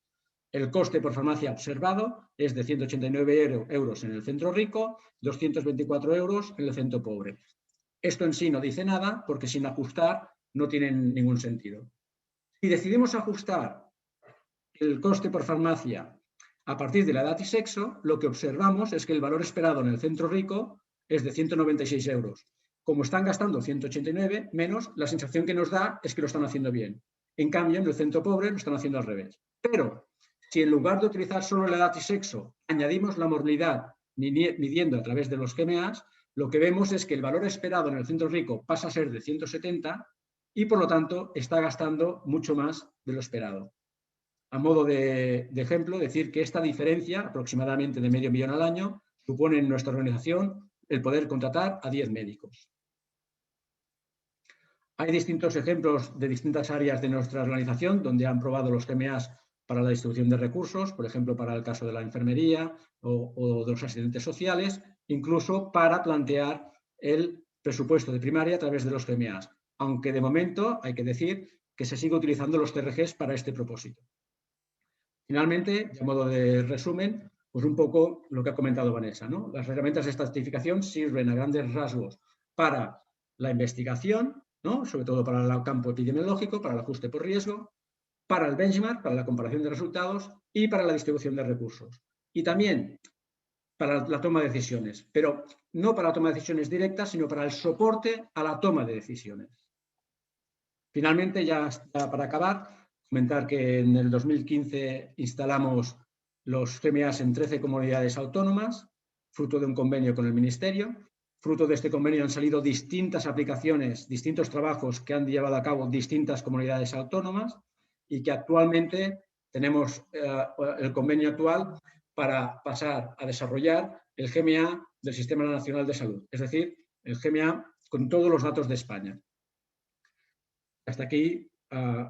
El coste por farmacia observado es de 189 euros en el centro rico, 224 euros en el centro pobre. Esto en sí no dice nada porque sin ajustar no tiene ningún sentido. Si decidimos ajustar el coste por farmacia a partir de la edad y sexo, lo que observamos es que el valor esperado en el centro rico es de 196 euros. Como están gastando 189 menos, la sensación que nos da es que lo están haciendo bien. En cambio, en el centro pobre lo están haciendo al revés. Pero si en lugar de utilizar solo la edad y sexo, añadimos la morbilidad midiendo a través de los GMAs, lo que vemos es que el valor esperado en el centro rico pasa a ser de 170 y, por lo tanto, está gastando mucho más de lo esperado. A modo de ejemplo, decir que esta diferencia, aproximadamente de medio millón al año, supone en nuestra organización el poder contratar a 10 médicos. Hay distintos ejemplos de distintas áreas de nuestra organización donde han probado los GMAs para la distribución de recursos, por ejemplo, para el caso de la enfermería o de los asistentes sociales, incluso para plantear el presupuesto de primaria a través de los GMAs, aunque de momento hay que decir que se sigue utilizando los TRGs para este propósito. Finalmente, de modo de resumen, pues un poco lo que ha comentado Vanessa, ¿no? Las herramientas de estratificación sirven a grandes rasgos para la investigación, ¿no? Sobre todo para el campo epidemiológico, para el ajuste por riesgo, para el benchmark, para la comparación de resultados y para la distribución de recursos. Y también para la toma de decisiones, pero no para la toma de decisiones directas, sino para el soporte a la toma de decisiones. Finalmente, ya para acabar, comentar que en el 2015 instalamos los GMAs en 13 comunidades autónomas, fruto de un convenio con el Ministerio. Fruto de este convenio han salido distintas aplicaciones, distintos trabajos que han llevado a cabo distintas comunidades autónomas y que actualmente tenemos el convenio actual para pasar a desarrollar el GMA del Sistema Nacional de Salud, es decir, el GMA con todos los datos de España. Hasta aquí,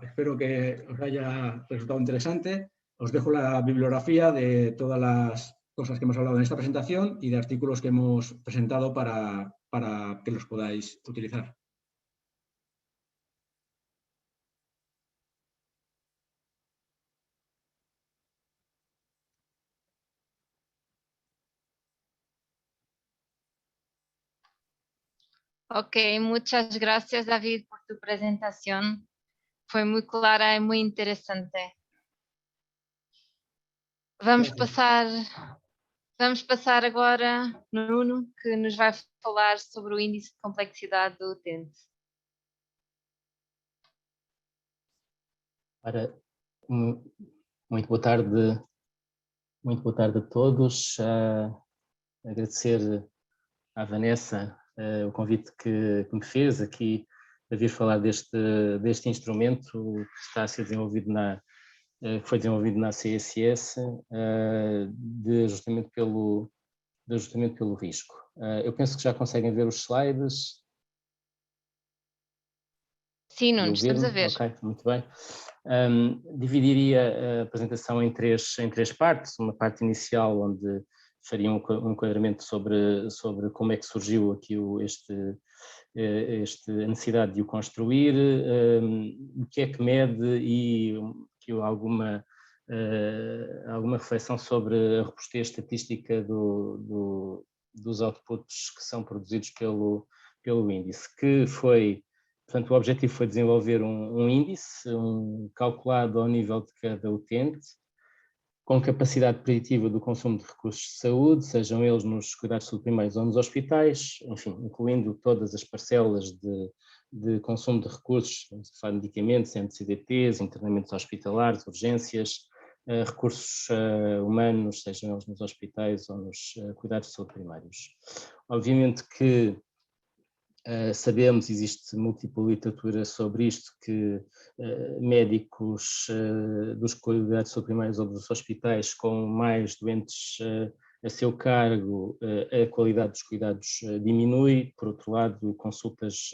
espero que os haya resultado interesante. Os dejo la bibliografía de todas las cosas que hemos hablado en esta presentación y de artículos que hemos presentado para que los podáis utilizar. Ok, muchas gracias, David, por tu presentación. Fue muy clara y muy interesante. Vamos passar agora no Nuno, que nos vai falar sobre o índice de complexidade do utente. Ora, muito boa tarde a todos. Agradecer à Vanessa o convite que me fez aqui a vir falar deste instrumento que está a ser desenvolvido foi desenvolvido na CSS de ajustamento pelo risco. Eu penso que já conseguem ver os slides. Sim, Nuno, estamos a ver. Ok, muito bem. Dividiria a apresentação em três partes. Uma parte inicial, onde faria um enquadramento sobre como é que surgiu aqui a necessidade de o construir, o que é que mede e alguma reflexão sobre a robustez estatística dos outputs que são produzidos pelo índice, que foi, portanto, o objetivo foi desenvolver um índice, calculado ao nível de cada utente, com capacidade preditiva do consumo de recursos de saúde, sejam eles nos cuidados de saúde primários ou nos hospitais, enfim, incluindo todas as parcelas de consumo de recursos, medicamentos, MCDTs, internamentos hospitalares, urgências, recursos humanos, sejam eles nos hospitais ou nos cuidados de saúde primários. Obviamente que sabemos, existe múltipla literatura sobre isto, que médicos dos cuidados de saúde primários ou dos hospitais com mais doentes a seu cargo, a qualidade dos cuidados diminui. Por outro lado, consultas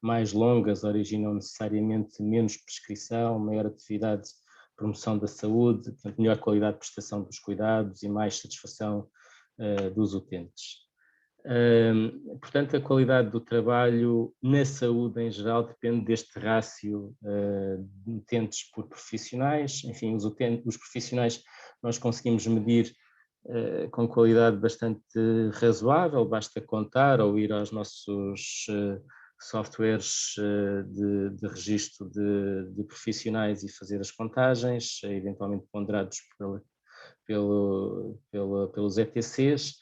mais longas originam necessariamente menos prescrição, maior atividade de promoção da saúde, portanto, melhor qualidade de prestação dos cuidados e mais satisfação dos utentes. Portanto, a qualidade do trabalho na saúde em geral depende deste rácio de utentes por profissionais. Enfim, os profissionais nós conseguimos medir com qualidade bastante razoável, basta contar ou ir aos nossos softwares de registro de profissionais e fazer as contagens, eventualmente ponderados pelos ETCs.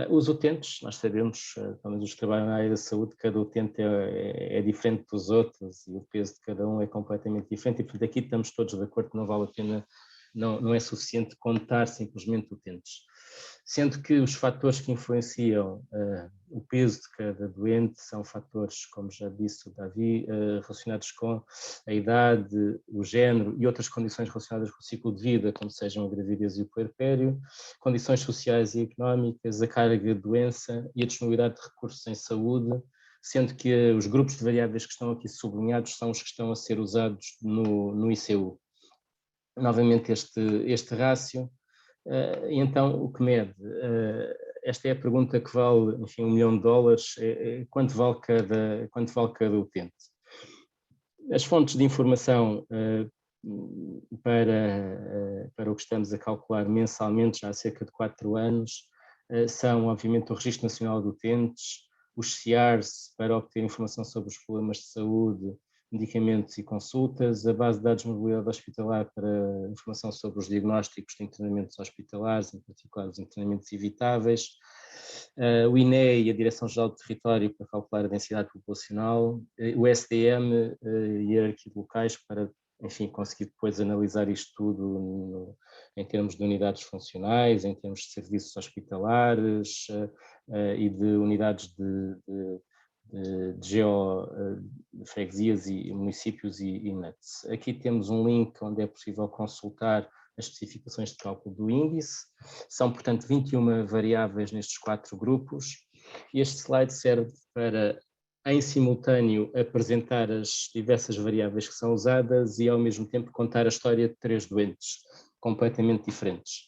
Os utentes, nós sabemos, pelo menos os que trabalham na área da saúde, cada utente é diferente dos outros e o peso de cada um é completamente diferente e, portanto, aqui estamos todos de acordo que não vale a pena, não é suficiente contar simplesmente utentes. Sendo que os fatores que influenciam o peso de cada doente são fatores, como já disse o Davi, relacionados com a idade, o género e outras condições relacionadas com o ciclo de vida, como sejam a gravidez e o puerpério, condições sociais e económicas, a carga de doença e a disponibilidade de recursos em saúde, sendo que os grupos de variáveis que estão aqui sublinhados são os que estão a ser usados no ICU. Novamente este rácio. E então, o que mede? Esta é a pergunta que vale, enfim, $1 milhão, quanto vale cada utente? As fontes de informação para o que estamos a calcular mensalmente, já há cerca de 4 anos, são, obviamente, o Registro Nacional de Utentes, os CIARS, para obter informação sobre os problemas de saúde, medicamentos e consultas, a base de dados de mobilidade hospitalar para informação sobre os diagnósticos de internamentos hospitalares, em particular os internamentos evitáveis, o INE e a Direção-Geral do Território para calcular a densidade populacional, o SDM e a hierarquia de locais para, enfim, conseguir depois analisar isto tudo em termos de unidades funcionais, em termos de serviços hospitalares e de unidades de freguesias e municípios e NUTS. Aqui temos um link onde é possível consultar as especificações de cálculo do índice. São, portanto, 21 variáveis nestes 4 grupos. Este slide serve para, em simultâneo, apresentar as diversas variáveis que são usadas e, ao mesmo tempo, contar a história de 3 doentes completamente diferentes.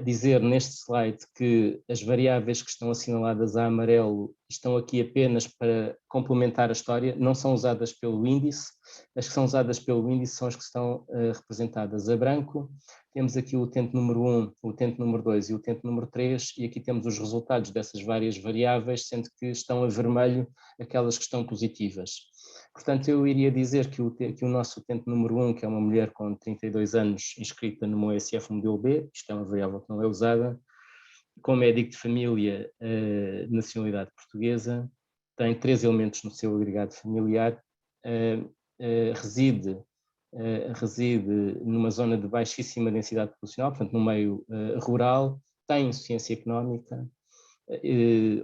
Dizer neste slide que as variáveis que estão assinaladas a amarelo estão aqui apenas para complementar a história, não são usadas pelo índice. As que são usadas pelo índice são as que estão representadas a branco. Temos aqui o utente número 1, o utente número 2 e o utente número 3, e aqui temos os resultados dessas várias variáveis, sendo que estão a vermelho aquelas que estão positivas. Portanto, eu iria dizer que o nosso utente número 1, que é uma mulher com 32 anos inscrita no OSF modelo B, isto é uma variável que não é usada, com médico de família, nacionalidade portuguesa, tem 3 elementos no seu agregado familiar, reside numa zona de baixíssima densidade populacional, portanto no meio rural, tem insuficiência económica,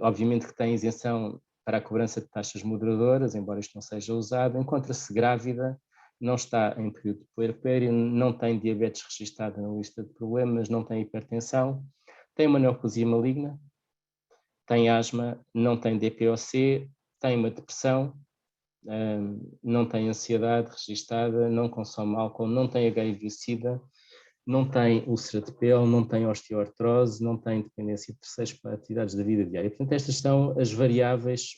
obviamente que tem isenção para a cobrança de taxas moderadoras, embora isto não seja usado, encontra-se grávida, não está em período de puerpério, não tem diabetes registada na lista de problemas, não tem hipertensão, tem uma neoplasia maligna, tem asma, não tem DPOC, tem uma depressão não tem ansiedade registada, não consome álcool, não tem HIV/SIDA, não tem úlcera de pele, não tem osteoartrose, não tem dependência de terceiros para atividades da vida diária. Portanto, estas são as variáveis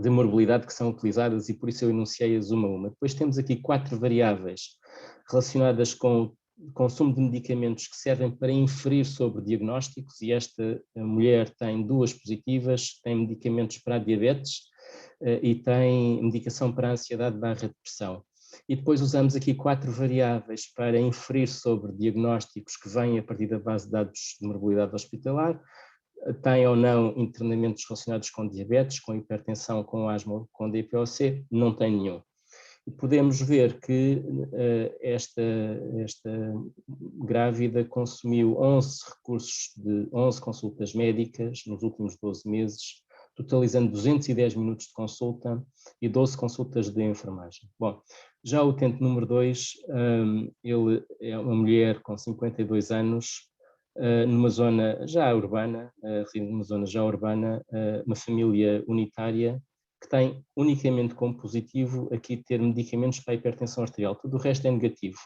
de morbilidade que são utilizadas e por isso eu enunciei-as uma a uma. Depois temos aqui 4 variáveis relacionadas com o consumo de medicamentos que servem para inferir sobre diagnósticos, e esta mulher tem 2 positivas, tem medicamentos para a diabetes e tem medicação para a ansiedade/depressão. E depois usamos aqui 4 variáveis para inferir sobre diagnósticos que vêm a partir da base de dados de morbilidade hospitalar. Tem ou não internamentos relacionados com diabetes, com hipertensão, com asma, com DPOC? Não tem nenhum. E podemos ver que esta grávida consumiu 11 recursos de 11 consultas médicas nos últimos 12 meses, totalizando 210 minutos de consulta e 12 consultas de enfermagem. Bom, já o utente número 2, ele é uma mulher com 52 anos, numa zona já urbana, uma família unitária, que tem unicamente como positivo aqui ter medicamentos para a hipertensão arterial, tudo o resto é negativo.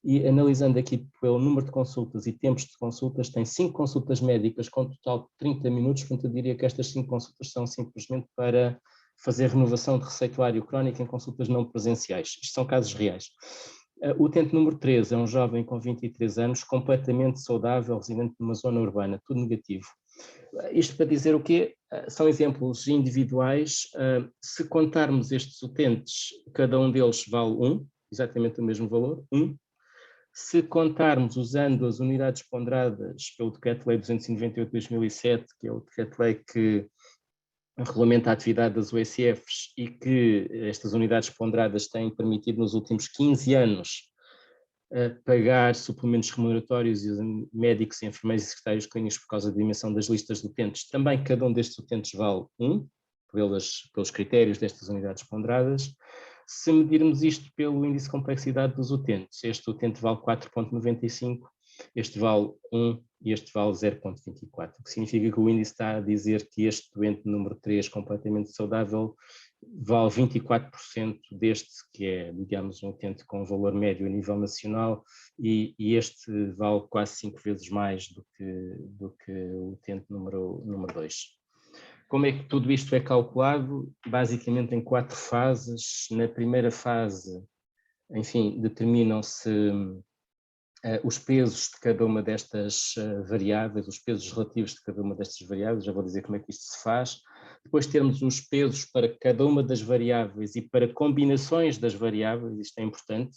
E analisando aqui pelo número de consultas e tempos de consultas, tem 5 consultas médicas com um total de 30 minutos, portanto eu diria que estas 5 consultas são simplesmente para fazer renovação de receituário crónico em consultas não presenciais. Isto são casos reais. O utente número 3 é um jovem com 23 anos, completamente saudável, residente numa zona urbana, tudo negativo. Isto para dizer o quê? São exemplos individuais. Se contarmos estes utentes, cada um deles vale 1, exatamente o mesmo valor, 1. Se contarmos usando as unidades ponderadas pelo Decreto-Lei 298/2007, que é o Decreto-Lei que regulamenta a atividade das USFs e que estas unidades ponderadas têm permitido nos últimos 15 anos pagar suplementos remuneratórios e médicos, enfermeiros e secretários clínicos por causa da dimensão das listas de utentes, também cada um destes utentes vale 1, pelos critérios destas unidades ponderadas. Se medirmos isto pelo índice de complexidade dos utentes, este utente vale 4,95, este vale 1 e este vale 0,24, o que significa que o índice está a dizer que este doente número 3, completamente saudável, vale 24% deste, que é, digamos, um utente com valor médio a nível nacional, e este vale quase 5 vezes mais do que o utente número 2. Como é que tudo isto é calculado? Basicamente em 4 fases. Na primeira fase, enfim, determinam-se os pesos de cada uma destas variáveis, os pesos relativos de cada uma destas variáveis, já vou dizer como é que isto se faz. Depois temos os pesos para cada uma das variáveis e para combinações das variáveis, isto é importante.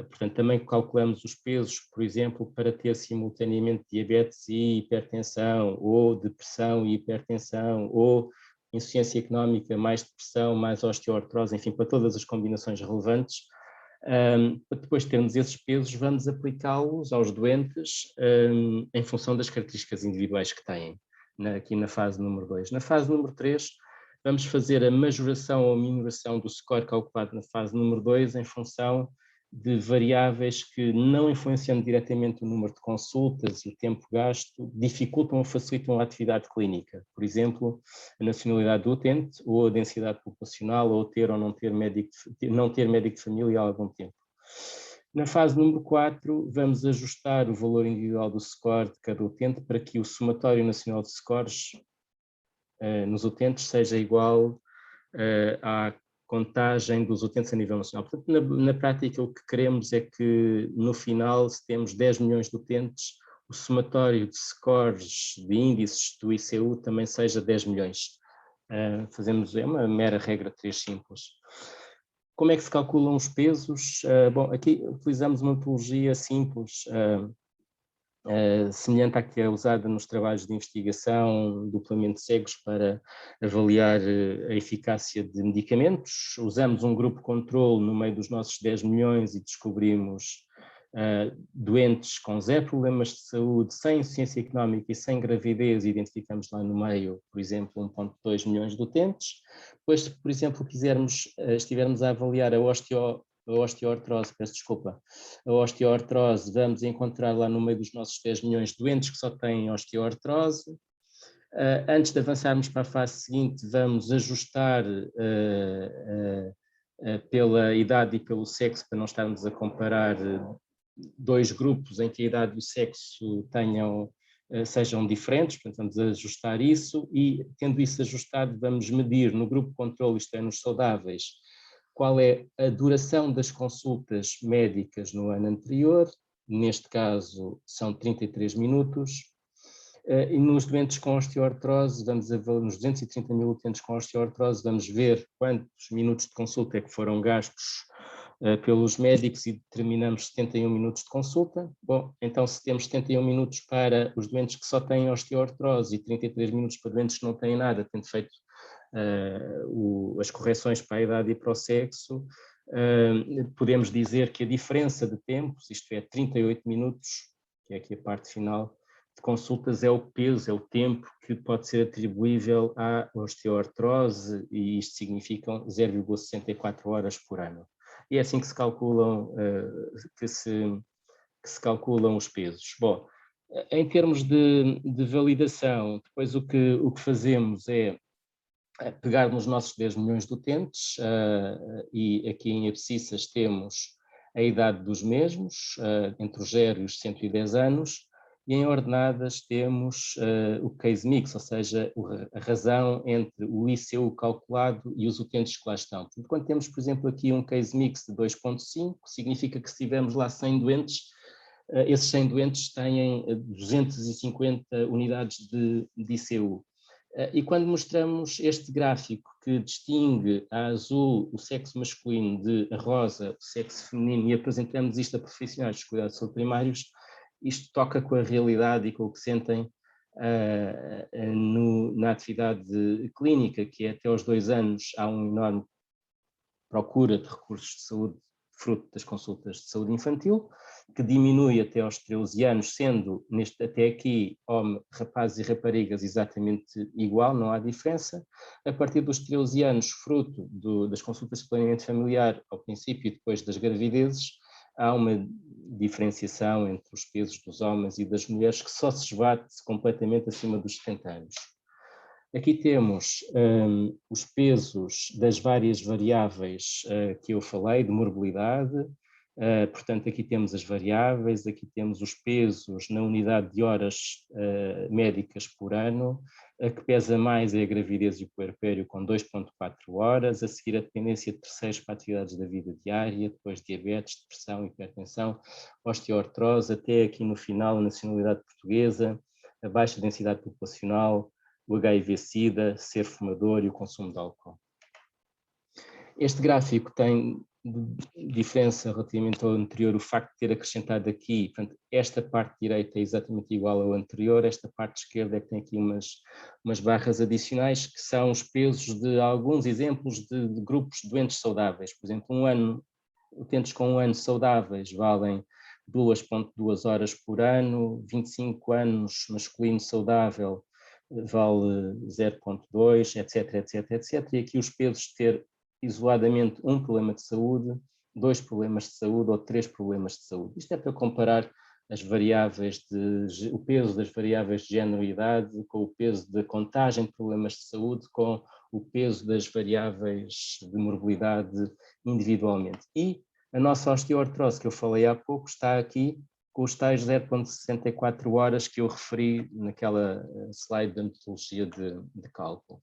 Portanto, também calculamos os pesos, por exemplo, para ter simultaneamente diabetes e hipertensão, ou depressão e hipertensão, ou insuficiência económica mais depressão, mais osteoartrose, enfim, para todas as combinações relevantes. Depois de termos esses pesos, vamos aplicá-los aos doentes em função das características individuais que têm, aqui na fase número 2. Na fase número 3, vamos fazer a majoração ou minoração do score calculado na fase número 2 em função de variáveis que, não influenciando diretamente o número de consultas e o tempo gasto, dificultam ou facilitam a atividade clínica. Por exemplo, a nacionalidade do utente, ou a densidade populacional, ou ter ou não ter médico de família há algum tempo. Na fase número 4, vamos ajustar o valor individual do score de cada utente para que o somatório nacional de scores nos utentes seja igual à contagem dos utentes a nível nacional. Portanto, na prática, o que queremos é que, no final, se temos 10 milhões de utentes, o somatório de scores, de índices do ICU, também seja 10 milhões. É uma mera regra 3 simples. Como é que se calculam os pesos? Bom, aqui utilizamos uma metodologia simples, semelhante à que é usada nos trabalhos de investigação duplamente cegos para avaliar a eficácia de medicamentos. Usamos um grupo controle no meio dos nossos 10 milhões e descobrimos doentes com 0 problemas de saúde, sem insuficiência económica e sem gravidez, identificamos lá no meio, por exemplo, 1,2 milhões de utentes. Depois, se, por exemplo, estivermos a avaliar a osteoartrose, a osteoartrose, vamos encontrar lá no meio dos nossos 10 milhões de doentes que só têm osteoartrose. Antes de avançarmos para a fase seguinte, vamos ajustar pela idade e pelo sexo, para não estarmos a comparar dois grupos em que a idade e o sexo sejam diferentes, portanto vamos ajustar isso e, tendo isso ajustado, vamos medir no grupo controle, isto é, nos saudáveis, qual é a duração das consultas médicas no ano anterior, neste caso são 33 minutos, e nos doentes com osteoartrose, nos 230 mil utentes com osteoartrose, vamos ver quantos minutos de consulta é que foram gastos pelos médicos e determinamos 71 minutos de consulta. Bom, então se temos 71 minutos para os doentes que só têm osteoartrose e 33 minutos para doentes que não têm nada, tendo feito as correções para a idade e para o sexo, podemos dizer que a diferença de tempos, isto é 38 minutos, que é aqui a parte final, de consultas é o peso, é o tempo que pode ser atribuível à osteoartrose, e isto significa 0,64 horas por ano. E é assim que se calculam, que se calculam os pesos. Bom, em termos de validação, depois o que fazemos é pegar nos nossos 10 milhões de utentes, e aqui em abscissas temos a idade dos mesmos, entre os 0 e os 110 anos, e em ordenadas temos o case mix, ou seja, a razão entre o ICU calculado e os utentes que lá estão. Portanto, quando temos, por exemplo, aqui um case mix de 2,5, significa que se tivermos lá 100 doentes, esses 100 doentes têm 250 unidades de ICU. E quando mostramos este gráfico que distingue a azul o sexo masculino de a rosa o sexo feminino e apresentamos isto a profissionais de cuidados de saúde primários, isto toca com a realidade e com o que sentem na atividade clínica, que é até aos 2 anos há uma enorme procura de recursos de saúde, fruto das consultas de saúde infantil, que diminui até aos 13 anos, sendo até aqui rapazes e raparigas exatamente igual, não há diferença. A partir dos 13 anos, fruto das consultas de planeamento familiar ao princípio e depois das gravidezes, há uma diferenciação entre os pesos dos homens e das mulheres que só se esbate completamente acima dos 70 anos. Aqui temos os pesos das várias variáveis que eu falei, de morbilidade. Portanto, aqui temos as variáveis, aqui temos os pesos na unidade de horas médicas por ano. A que pesa mais é a gravidez e o puerpério, com 2,4 horas, a seguir a dependência de terceiros para atividades da vida diária, depois diabetes, depressão, hipertensão, osteoartrose, até aqui no final a nacionalidade portuguesa, a baixa densidade populacional, o HIV-Sida, ser fumador e o consumo de álcool. Este gráfico tem diferença relativamente ao anterior, o facto de ter acrescentado aqui, portanto, esta parte direita é exatamente igual ao anterior, esta parte esquerda é que tem aqui umas barras adicionais, que são os pesos de alguns exemplos de grupos de doentes saudáveis. Por exemplo, utentes com 1 ano saudáveis valem 2,2 horas por ano, 25 anos masculino saudável vale 0,2, etc, etc, etc. E aqui os pesos de ter isoladamente um problema de saúde, 2 problemas de saúde ou 3 problemas de saúde. Isto é para comparar as variáveis o peso das variáveis de género e idade com o peso da contagem de problemas de saúde com o peso das variáveis de morbilidade individualmente. E a nossa osteoartrose, que eu falei há pouco, está aqui com os tais 0,64 horas que eu referi naquela slide da metodologia de cálculo.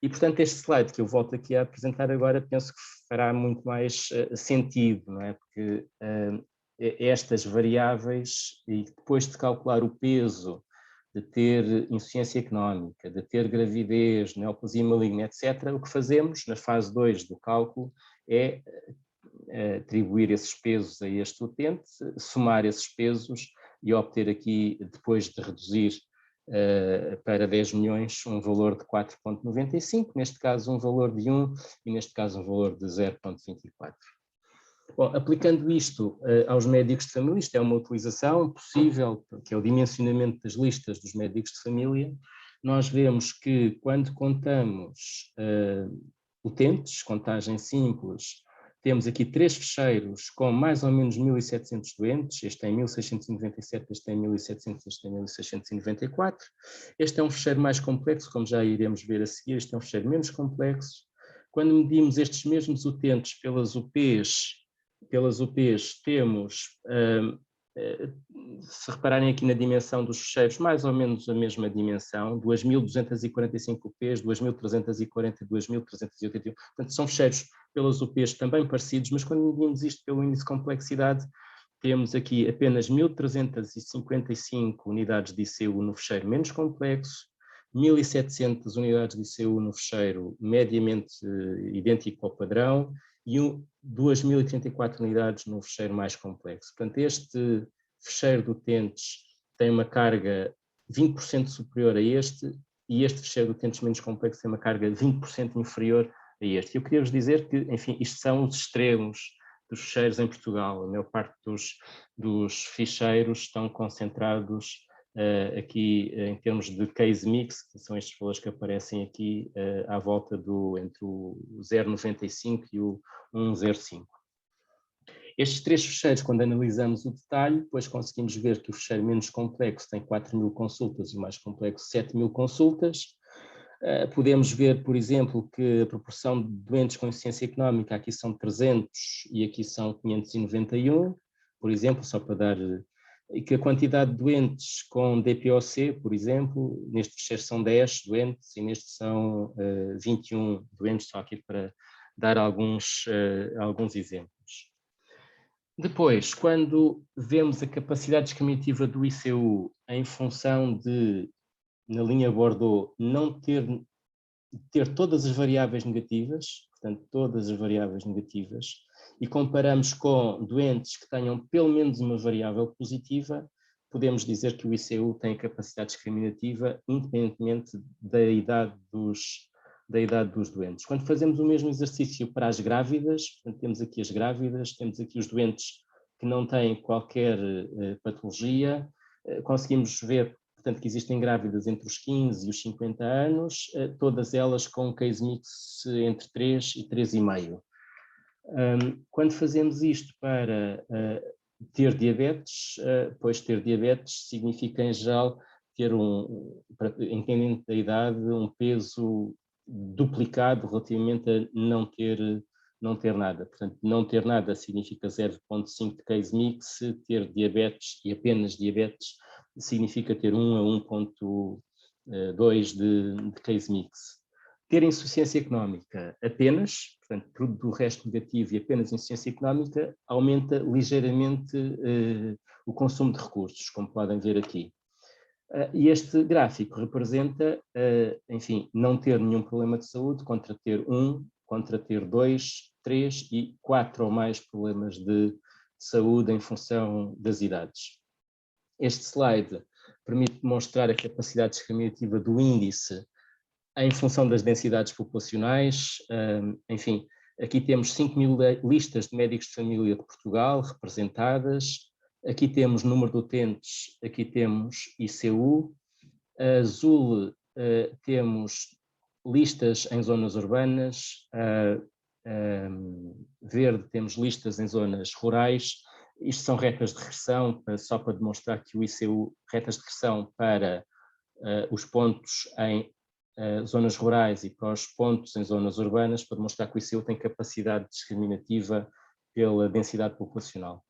E, portanto, este slide que eu volto aqui a apresentar agora, penso que fará muito mais sentido, não é? Porque estas variáveis, e depois de calcular o peso, de ter insuficiência económica, de ter gravidez, neoplasia maligna, etc., o que fazemos na fase 2 do cálculo é atribuir esses pesos a este utente, somar esses pesos e obter aqui, depois de reduzir para 10 milhões, um valor de 4,95, neste caso um valor de 1 e neste caso um valor de 0,24. Bom, aplicando isto aos médicos de família, isto é uma utilização possível, que é o dimensionamento das listas dos médicos de família. Nós vemos que quando contamos utentes, contagem simples, temos aqui 3 fecheiros com mais ou menos 1.700 doentes, este é em 1697, este é em 1700, este é em 1694. Este é um fecheiro mais complexo, como já iremos ver a seguir, este é um fecheiro menos complexo. Quando medimos estes mesmos utentes pelas UPs temos, se repararem aqui na dimensão dos fecheiros, mais ou menos a mesma dimensão, 2.245 UPs, 2.340 e 2.381. Portanto, são fecheiros pelas UPs também parecidos, mas quando medimos isto pelo índice de complexidade, temos aqui apenas 1.355 unidades de ICU no fecheiro menos complexo, 1.700 unidades de ICU no fecheiro mediamente idêntico ao padrão, e 2.034 unidades no fecheiro mais complexo. Portanto, este fecheiro de utentes tem uma carga 20% superior a este, e este fecheiro de utentes menos complexo tem uma carga 20% inferior a este. Eu queria vos dizer que, enfim, isto são os extremos dos fecheiros em Portugal. A maior parte dos ficheiros estão concentrados aqui em termos de case mix, que são estes valores que aparecem aqui à volta entre o 0,95 e o 1,05. Estes 3 fecheiros, quando analisamos o detalhe, depois conseguimos ver que o fecheiro menos complexo tem 4.000 consultas e o mais complexo 7.000 consultas. Podemos ver, por exemplo, que a proporção de doentes com insuficiência económica aqui são 300 e aqui são 591, por exemplo, só para dar... E que a quantidade de doentes com DPOC, por exemplo, neste fecheiro são 10 doentes e neste são 21 doentes, só aqui para dar alguns exemplos. Depois, quando vemos a capacidade discriminativa do ICU em função de, na linha Bordeaux, não ter todas as variáveis negativas, portanto, todas as variáveis negativas, e comparamos com doentes que tenham pelo menos uma variável positiva, podemos dizer que o ICU tem capacidade discriminativa independentemente da idade dos doentes. Quando fazemos o mesmo exercício para as grávidas, portanto, temos aqui as grávidas, temos aqui os doentes que não têm qualquer patologia, conseguimos ver, portanto, que existem grávidas entre os 15 e os 50 anos, todas elas com um case mix entre 3 e 3,5. Quando fazemos isto para ter diabetes, pois ter diabetes significa, em geral, ter independente da idade, um peso duplicado relativamente a não ter nada. Portanto, não ter nada significa 0,5 de case mix, ter diabetes e apenas diabetes significa ter 1 a 1,2 de case mix. Ter insuficiência económica apenas, portanto, tudo do resto negativo e apenas insuficiência económica, aumenta ligeiramente o consumo de recursos, como podem ver aqui. E este gráfico representa, enfim, não ter nenhum problema de saúde contra ter 1, contra ter 2, 3 e 4 ou mais problemas de saúde em função das idades. Este slide permite demonstrar a capacidade discriminativa do índice em função das densidades populacionais. Enfim, aqui temos 5.000 listas de médicos de família de Portugal representadas, aqui temos número de utentes, aqui temos ICU, azul temos listas em zonas urbanas, verde temos listas em zonas rurais. Isto são retas de regressão, só para demonstrar que o ICU, retas de regressão para os pontos em zonas rurais e para os pontos em zonas urbanas, para demonstrar que o ICU tem capacidade discriminativa pela densidade populacional.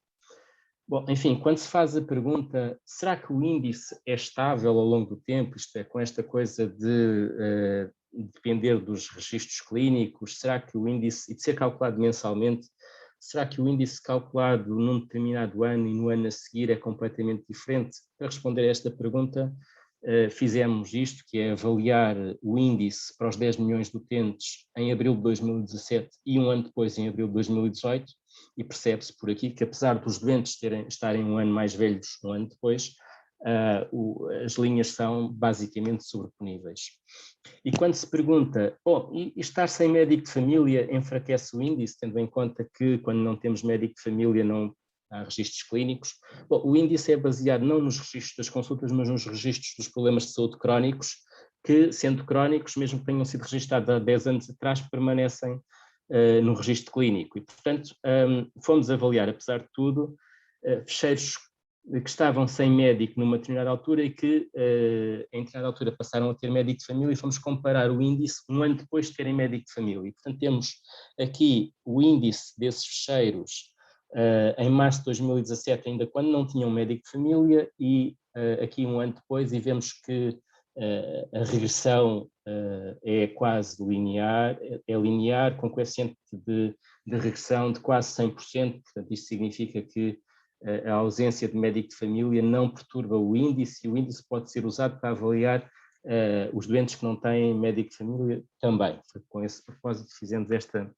Bom, enfim, quando se faz a pergunta, será que o índice é estável ao longo do tempo, isto é, com esta coisa de depender dos registros clínicos, será que o índice, e de ser calculado mensalmente, será que o índice calculado num determinado ano e no ano a seguir é completamente diferente? Para responder a esta pergunta, fizemos isto, que é avaliar o índice para os 10 milhões de utentes em abril de 2017 e um ano depois, em abril de 2018, e percebe-se por aqui que, apesar dos doentes estarem um ano mais velhos um ano depois, as linhas são basicamente sobreponíveis. E quando se pergunta, e estar sem médico de família enfraquece o índice, tendo em conta que quando não temos médico de família não há registros clínicos. Bom, o índice é baseado não nos registros das consultas, mas nos registros dos problemas de saúde crónicos, que, sendo crónicos, mesmo que tenham sido registrados há 10 anos atrás, permanecem no registro clínico. E, portanto, fomos avaliar, apesar de tudo, fecheiros que estavam sem médico numa determinada altura e que, em determinada altura, passaram a ter médico de família, e fomos comparar o índice um ano depois de terem médico de família. E, portanto, temos aqui o índice desses fecheiros em março de 2017, ainda quando não tinham médico de família, e aqui um ano depois, e vemos que a regressão é quase linear, com coeficiente de regressão de quase 100%, portanto isto significa que a ausência de médico de família não perturba o índice, e o índice pode ser usado para avaliar os doentes que não têm médico de família também. Com esse propósito fizemos esta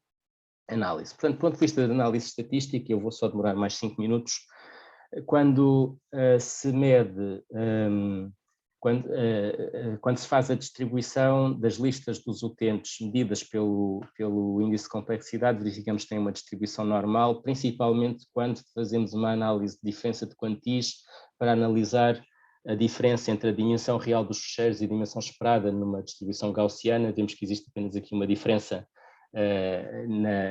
análise. Portanto, do ponto de vista de análise estatística, eu vou só demorar mais 5 minutos, quando se mede, quando se faz a distribuição das listas dos utentes medidas pelo índice de complexidade, verificamos que tem uma distribuição normal, principalmente quando fazemos uma análise de diferença de quantis para analisar a diferença entre a dimensão real dos fecheiros e a dimensão esperada numa distribuição gaussiana. Vemos que existe apenas aqui uma diferença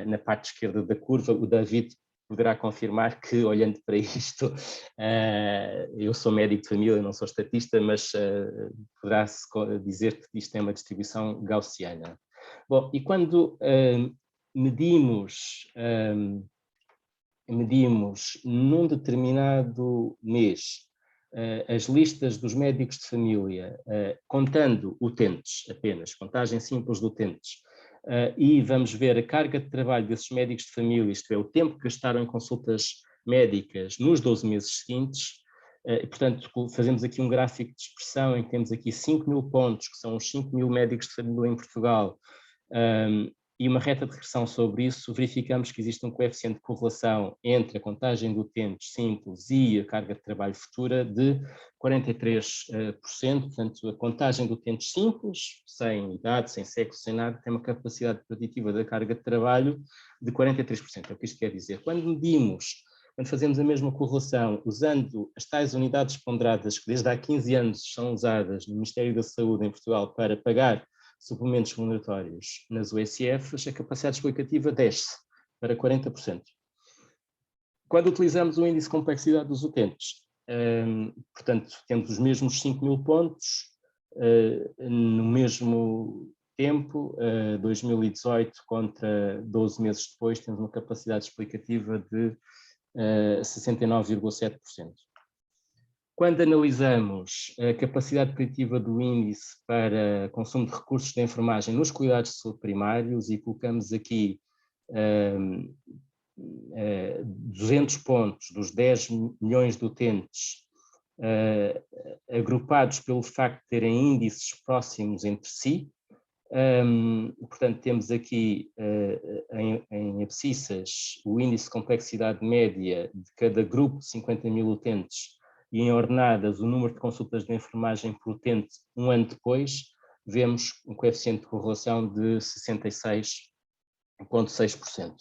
na parte esquerda da curva. O David poderá confirmar que, olhando para isto, eu sou médico de família, não sou estatista, mas poderá-se dizer que isto é uma distribuição gaussiana. Bom, e quando medimos num determinado mês as listas dos médicos de família, contando utentes apenas, contagem simples de utentes, e vamos ver a carga de trabalho desses médicos de família, isto é, o tempo que gastaram em consultas médicas nos 12 meses seguintes, e, portanto, fazemos aqui um gráfico de expressão em que temos aqui 5.000 pontos, que são os 5.000 médicos de família em Portugal, e uma reta de regressão sobre isso. Verificamos que existe um coeficiente de correlação entre a contagem de utentes simples e a carga de trabalho futura de 43%, portanto a contagem de utentes simples, sem idade, sem sexo, sem nada, tem uma capacidade preditiva da carga de trabalho de 43%, é o que isto quer dizer. Quando fazemos a mesma correlação usando as tais unidades ponderadas que desde há 15 anos são usadas no Ministério da Saúde em Portugal para pagar suplementos remuneratórios nas USFs, a capacidade explicativa desce para 40%. Quando utilizamos o índice de complexidade dos utentes, portanto, temos os mesmos 5.000 pontos, no mesmo tempo, 2018 contra 12 meses depois, temos uma capacidade explicativa de 69,7%. Quando analisamos a capacidade preditiva do índice para consumo de recursos de enfermagem nos cuidados de saúde primários, e colocamos aqui 200 pontos dos 10 milhões de utentes, agrupados pelo facto de terem índices próximos entre si, portanto temos aqui em abscissas o índice de complexidade média de cada grupo de 50.000 utentes, e em ordenadas o número de consultas de enfermagem por utente um ano depois, vemos um coeficiente de correlação de 66,6%.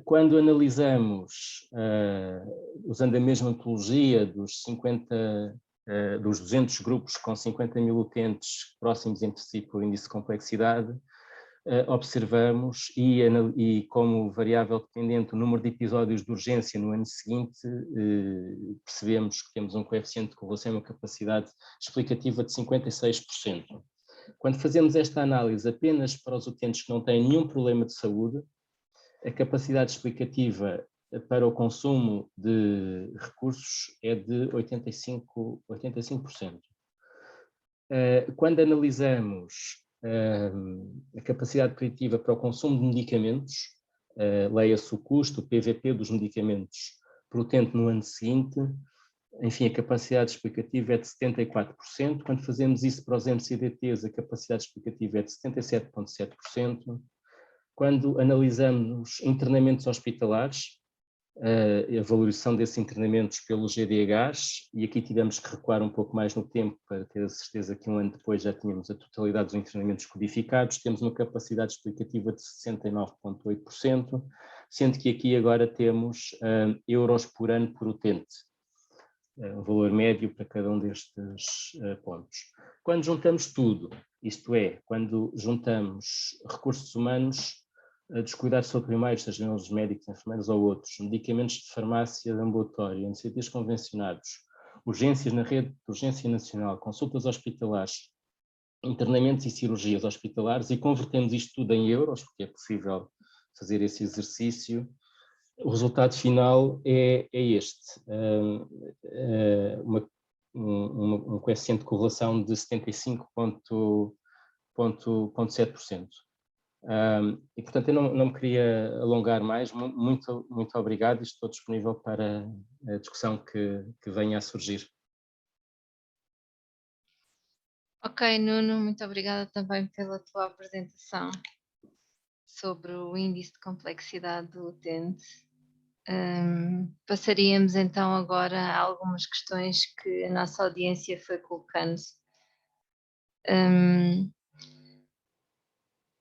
Quando analisamos, usando a mesma metodologia dos 200 grupos com 50.000 utentes próximos entre si por índice de complexidade, observamos, e como variável dependente o número de episódios de urgência no ano seguinte, percebemos que temos um coeficiente de correlação e uma capacidade explicativa de 56%. Quando fazemos esta análise apenas para os utentes que não têm nenhum problema de saúde, a capacidade explicativa para o consumo de recursos é de 85%. Quando analisamos a capacidade preditiva para o consumo de medicamentos, leia-se o custo, o PVP dos medicamentos por utente no ano seguinte, enfim, a capacidade explicativa é de 74%. Quando fazemos isso para os MCDTs, a capacidade explicativa é de 77,7%. Quando analisamos internamentos hospitalares, a valorização desses internamentos pelos GDHs, e aqui tivemos que recuar um pouco mais no tempo para ter a certeza que um ano depois já tínhamos a totalidade dos internamentos codificados, temos uma capacidade explicativa de 69,8%, sendo que aqui agora temos euros por ano por utente, um valor médio para cada um destes pontos. Quando juntamos tudo, isto é, quando juntamos recursos humanos, dos cuidados de saúde primários, sejam eles médicos, enfermeiros ou outros, medicamentos de farmácia de ambulatório, NCTs convencionados, urgências na rede de urgência nacional, consultas hospitalares, internamentos e cirurgias hospitalares, e convertemos isto tudo em euros, porque é possível fazer esse exercício, o resultado final é este, um coeficiente de correlação de 75,7%. E, portanto, eu não me queria alongar mais. Muito obrigado, e estou disponível para a discussão que venha a surgir. Ok, Nuno, muito obrigada também pela tua apresentação sobre o índice de complexidade do utente. Passaríamos então agora a algumas questões que a nossa audiência foi colocando.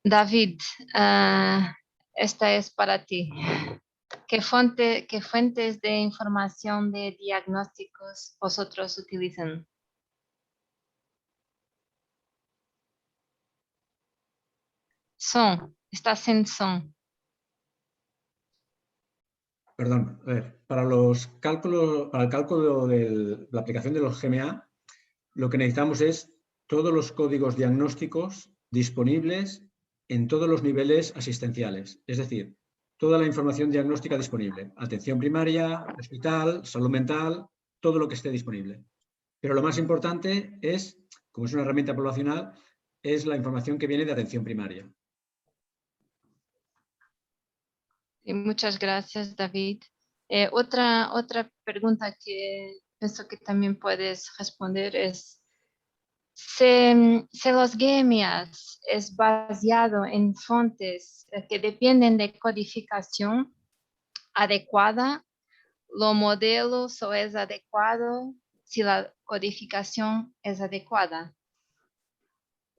David, esta es para ti. ¿Qué fuentes de información de diagnósticos vosotros utilizan? Está sin son. Perdón, a ver, para el cálculo de la aplicación de los GMA, lo que necesitamos es todos los códigos diagnósticos disponibles en todos los niveles asistenciales, es decir, toda la información diagnóstica disponible, atención primaria, hospital, salud mental, todo lo que esté disponible. Pero lo más importante es, como es una herramienta poblacional, es la información que viene de atención primaria. Muchas gracias, David. Otra pregunta que pienso que también puedes responder es, si los GMAs es basado en fuentes que dependen de codificación adecuada, ¿lo modelo es adecuado si la codificación es adecuada?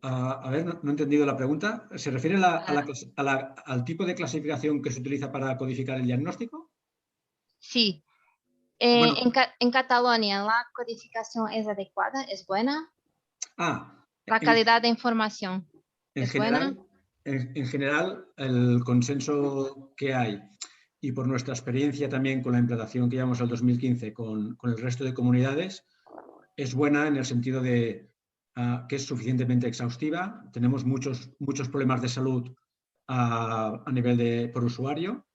A ver, no he entendido la pregunta. ¿Se refiere al tipo de clasificación que se utiliza para codificar el diagnóstico? Sí. Bueno. En Cataluña, ¿la codificación es adecuada? ¿Es buena? La calidad de información es buena. En general, el consenso que hay, y por nuestra experiencia también con la implantación que llevamos al 2015 con el resto de comunidades, es buena en el sentido de que es suficientemente exhaustiva. Tenemos muchos problemas de salud a nivel por usuario,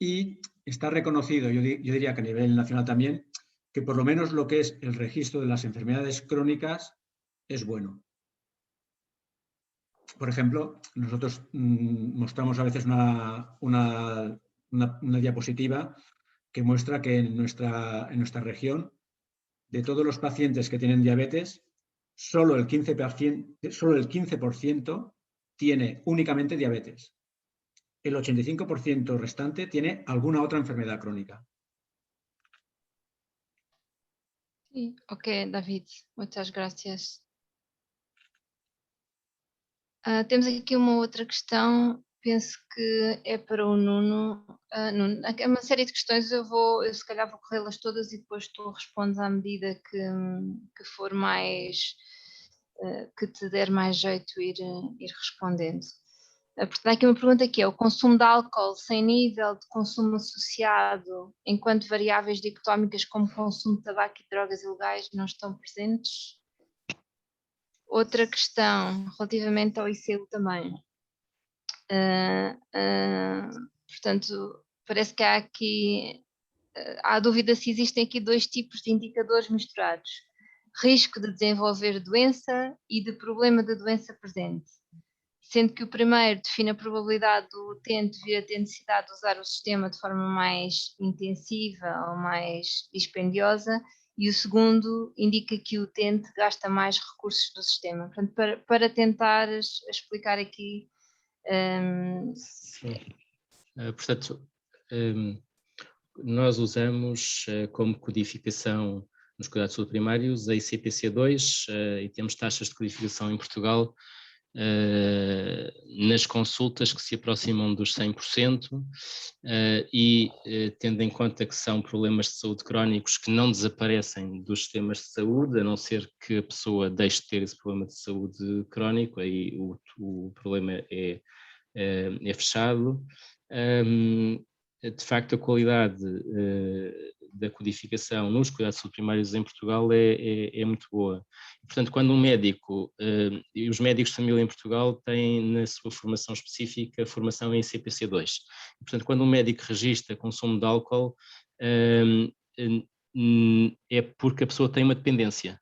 y está reconocido, yo diría que a nivel nacional también, que por lo menos lo que es el registro de las enfermedades crónicas es bueno. Por ejemplo, nosotros mostramos a veces una diapositiva que muestra que en nuestra región, de todos los pacientes que tienen diabetes, solo el 15% tiene únicamente diabetes. El 85% restante tiene alguna otra enfermedad crónica. Sí, ok, David, muchas gracias. Temos aqui uma outra questão, penso que é para o Nuno. Nuno, é uma série de questões, eu se calhar vou corrê-las todas e depois tu respondes à medida que for mais, que te der mais jeito ir respondendo. Portanto, há aqui uma pergunta que é: o consumo de álcool sem nível de consumo associado, enquanto variáveis dicotómicas como consumo de tabaco e drogas ilegais não estão presentes? Outra questão, relativamente ao ICU também. Portanto, parece que há dúvida se existem aqui dois tipos de indicadores misturados: risco de desenvolver doença e de problema de doença presente. Sendo que o primeiro define a probabilidade do utente vir a ter necessidade de usar o sistema de forma mais intensiva ou mais dispendiosa, e o segundo indica que o utente gasta mais recursos do sistema. Portanto, para tentar explicar aqui... Sim. Portanto, nós usamos como codificação nos cuidados de saúde primários a ICPC2 e temos taxas de codificação em Portugal nas consultas que se aproximam dos 100%, e tendo em conta que são problemas de saúde crónicos que não desaparecem dos sistemas de saúde, a não ser que a pessoa deixe de ter esse problema de saúde crónico, aí o problema é é fechado. De facto, a qualidade da codificação nos cuidados de saúde primários em Portugal é muito boa. Portanto, quando um médico, e os médicos de família em Portugal têm na sua formação específica formação em CPC2, portanto, quando um médico registra consumo de álcool, é porque a pessoa tem uma dependência.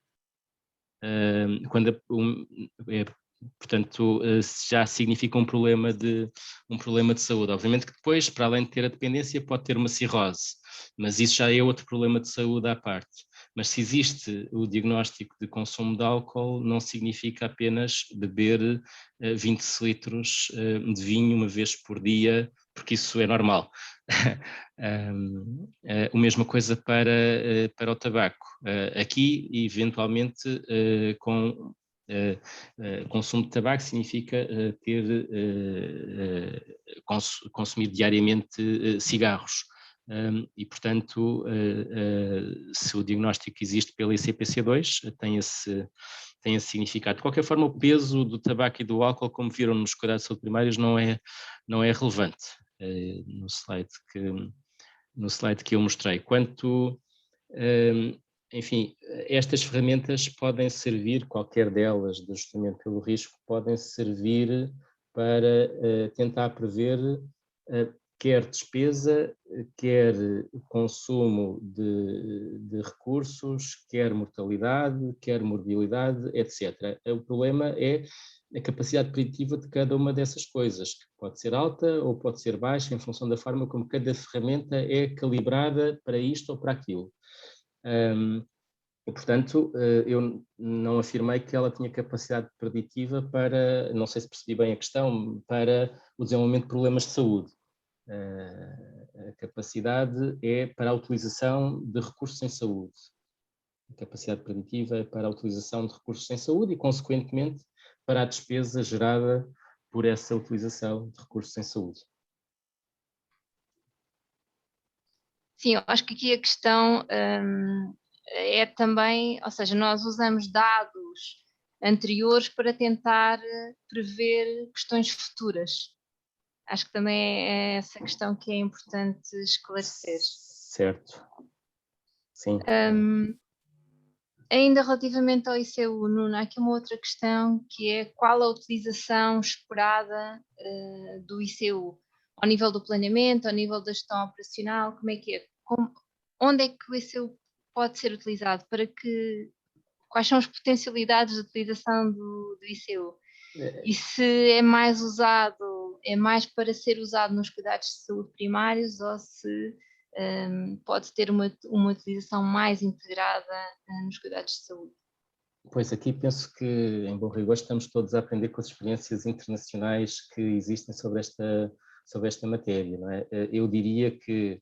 Portanto, já significa um problema de saúde. Obviamente que depois, para além de ter a dependência, pode ter uma cirrose, mas isso já é outro problema de saúde à parte. Mas se existe o diagnóstico de consumo de álcool, não significa apenas beber 20 litros de vinho uma vez por dia, porque isso é normal. A mesma coisa para o tabaco. Aqui, eventualmente, com consumo de tabaco significa consumir diariamente cigarros. E, portanto, se o diagnóstico existe pela ICPC2, tem esse significado. De qualquer forma, o peso do tabaco e do álcool, como viram nos cuidados de saúde primários, não é relevante no slide que eu mostrei. Enfim, estas ferramentas podem servir, qualquer delas, de ajustamento pelo risco, podem servir para tentar prever quer despesa, quer consumo de recursos, quer mortalidade, quer morbilidade, etc. O problema é a capacidade preditiva de cada uma dessas coisas, que pode ser alta ou pode ser baixa, em função da forma como cada ferramenta é calibrada para isto ou para aquilo. Portanto, eu não afirmei que ela tinha capacidade preditiva para, não sei se percebi bem a questão, para o desenvolvimento de problemas de saúde. A capacidade é para a utilização de recursos em saúde. A capacidade preditiva é para a utilização de recursos em saúde e, consequentemente, para a despesa gerada por essa utilização de recursos em saúde. Sim, eu acho que aqui a questão é também, ou seja, nós usamos dados anteriores para tentar prever questões futuras. Acho que também é essa questão que é importante esclarecer. Certo. Sim. Ainda relativamente ao ICU, Nuno, há aqui uma outra questão que é qual a utilização esperada do ICU? Ao nível do planeamento, ao nível da gestão operacional, como é que é? Onde é que o ICU pode ser utilizado? Quais são as potencialidades de utilização do ICU? E se é mais usado, é mais para ser usado nos cuidados de saúde primários ou se pode ter uma utilização mais integrada nos cuidados de saúde? Pois aqui penso que, em bom rigor, estamos todos a aprender com as experiências internacionais que existem sobre esta matéria, não é? Eu diria que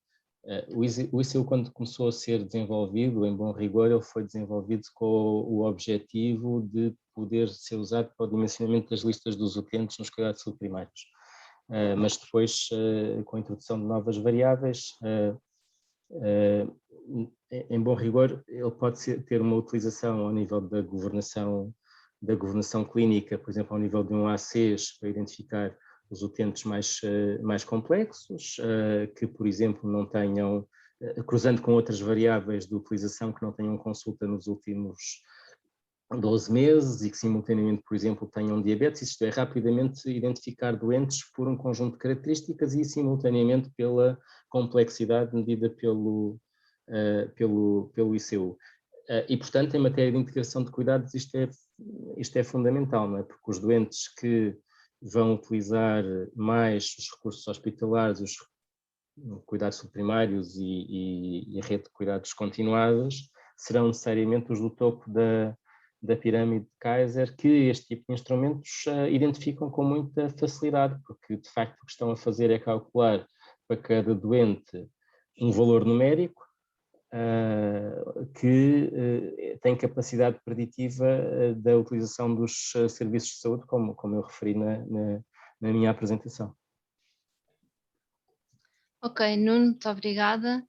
o ICU, quando começou a ser desenvolvido, em bom rigor, ele foi desenvolvido com o objetivo de poder ser usado para o dimensionamento das listas dos utentes nos cuidados de saúde primários. Mas depois, com a introdução de novas variáveis, em bom rigor, ele pode ter uma utilização ao nível da governação clínica, por exemplo, ao nível de um ACs, para identificar os utentes mais complexos, que, por exemplo, não tenham, cruzando com outras variáveis de utilização, que não tenham consulta nos últimos 12 meses e que simultaneamente, por exemplo, tenham diabetes, isto é, rapidamente identificar doentes por um conjunto de características e simultaneamente pela complexidade medida pelo ICU. E, portanto, em matéria de integração de cuidados, isto é fundamental, não é? Porque os doentes que vão utilizar mais os recursos hospitalares, os cuidados subprimários e a rede de cuidados continuados serão necessariamente os do topo da pirâmide de Kaiser, que este tipo de instrumentos identificam com muita facilidade, porque de facto o que estão a fazer é calcular para cada doente um valor numérico que tem capacidade preditiva da utilização dos serviços de saúde, como eu referi na minha apresentação. Ok, Nuno, muito obrigada.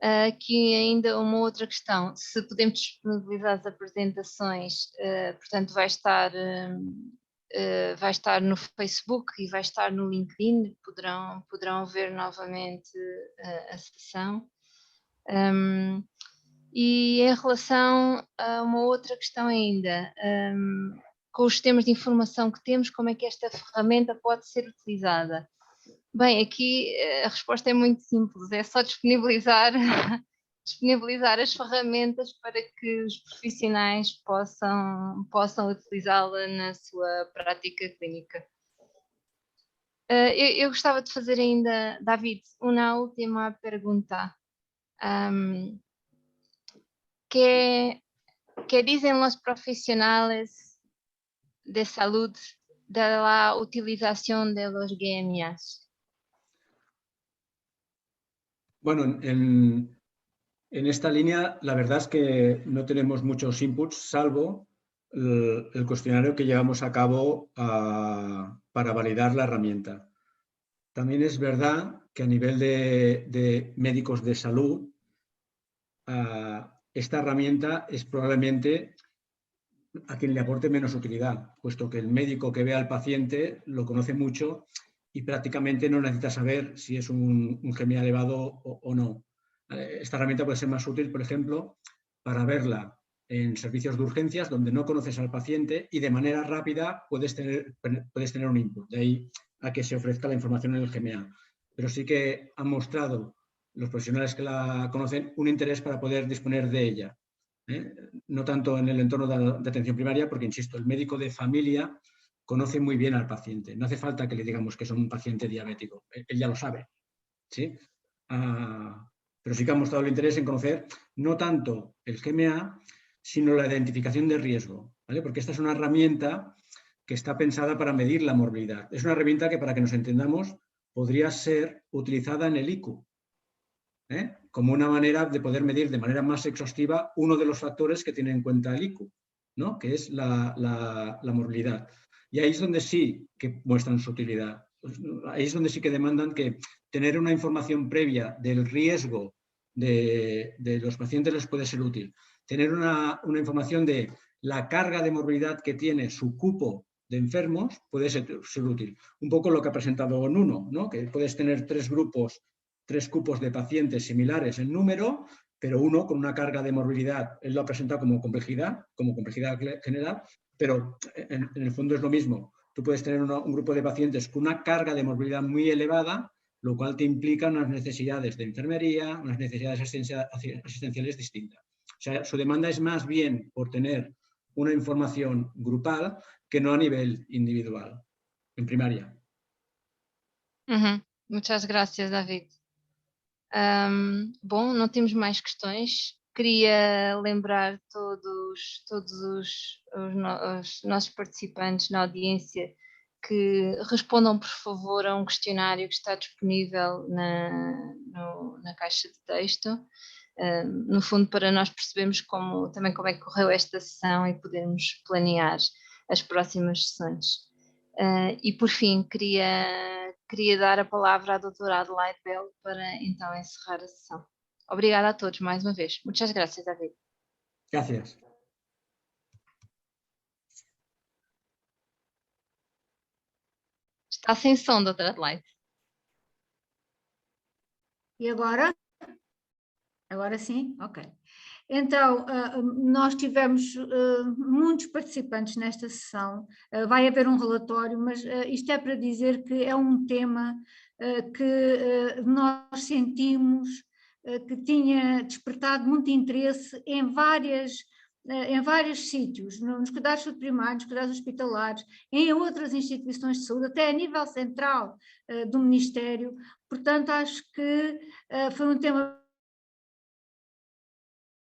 Aqui ainda uma outra questão, se podemos disponibilizar as apresentações, portanto vai estar vai estar no Facebook e vai estar no LinkedIn, poderão ver novamente a sessão. E em relação a uma outra questão ainda, com os sistemas de informação que temos, como é que esta ferramenta pode ser utilizada? Bem, aqui a resposta é muito simples, é só disponibilizar as ferramentas para que os profissionais possam utilizá-la na sua prática clínica. Eu gostava de fazer ainda, David, uma última pergunta. ¿Qué dicen los profesionales de salud de la utilización de los GMAs? Bueno, en esta línea la verdad es que no tenemos muchos inputs, salvo el cuestionario que llevamos a cabo para validar la herramienta. También es verdad que a nivel de médicos de salud, esta herramienta es probablemente a quien le aporte menos utilidad, puesto que el médico que ve al paciente lo conoce mucho y prácticamente no necesita saber si es un GMA elevado o no. Esta herramienta puede ser más útil, por ejemplo, para verla en servicios de urgencias donde no conoces al paciente y de manera rápida puedes tener un input, de ahí a que se ofrezca la información en el GMA. Pero sí que han mostrado los profesionales que la conocen un interés para poder disponer de ella. No tanto en el entorno de atención primaria, porque, insisto, el médico de familia conoce muy bien al paciente. No hace falta que le digamos que es un paciente diabético, él ya lo sabe, ¿sí? Pero sí que ha mostrado el interés en conocer no tanto el GMA, sino la identificación de riesgo, ¿vale? Porque esta es una herramienta que está pensada para medir la morbilidad. Es una herramienta que, para que nos entendamos, podría ser utilizada en el ICU, como una manera de poder medir de manera más exhaustiva uno de los factores que tiene en cuenta el ICU, ¿no? Que es la morbilidad. Y ahí es donde sí que muestran su utilidad. Ahí es donde sí que demandan que tener una información previa del riesgo de los pacientes les puede ser útil. Tener una información de la carga de morbilidad que tiene su cupo de enfermos puede ser útil. Un poco lo que ha presentado Nuno, ¿no? Que puedes tener tres cupos de pacientes similares en número, pero uno con una carga de morbilidad, él lo ha presentado como complejidad general, pero en el fondo es lo mismo. Tú puedes tener un grupo de pacientes con una carga de morbilidad muy elevada, lo cual te implica unas necesidades de enfermería, unas necesidades asistenciales distintas. O sea, su demanda es más bien por tener una información grupal que no a nivel individual, en primaria. Muchas gracias, David. Bom, não temos mais questões. Queria lembrar todos os nossos participantes na audiência que respondam, por favor, a um questionário que está disponível na caixa de texto, no fundo para nós percebermos também como é que correu esta sessão e podermos planear as próximas sessões. E por fim, queria dar a palavra à doutora Adelaide Bell para então encerrar a sessão. Obrigada a todos mais uma vez. Muitas graças, David. Gracias. Está sem som, doutora Adelaide. E agora? Agora sim? Ok. Então, nós tivemos muitos participantes nesta sessão, vai haver um relatório, mas isto é para dizer que é um tema que nós sentimos que tinha despertado muito interesse em vários sítios, nos cuidados primários, nos cuidados hospitalares, em outras instituições de saúde, até a nível central do Ministério. Portanto, acho que foi um tema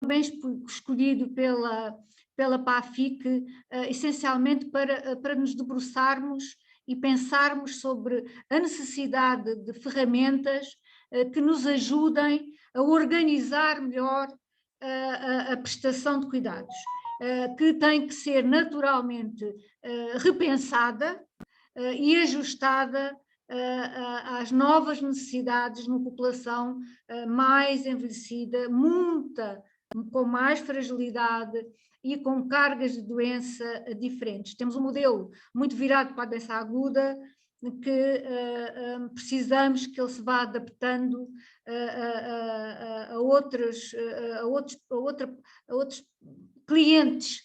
bem escolhido pela PAFIC, essencialmente para nos debruçarmos e pensarmos sobre a necessidade de ferramentas que nos ajudem a organizar melhor a prestação de cuidados, que tem que ser naturalmente repensada e ajustada às novas necessidades numa população mais envelhecida, muita com mais fragilidade e com cargas de doença diferentes. Temos um modelo muito virado para a doença aguda, que precisamos que ele se vá adaptando a outros clientes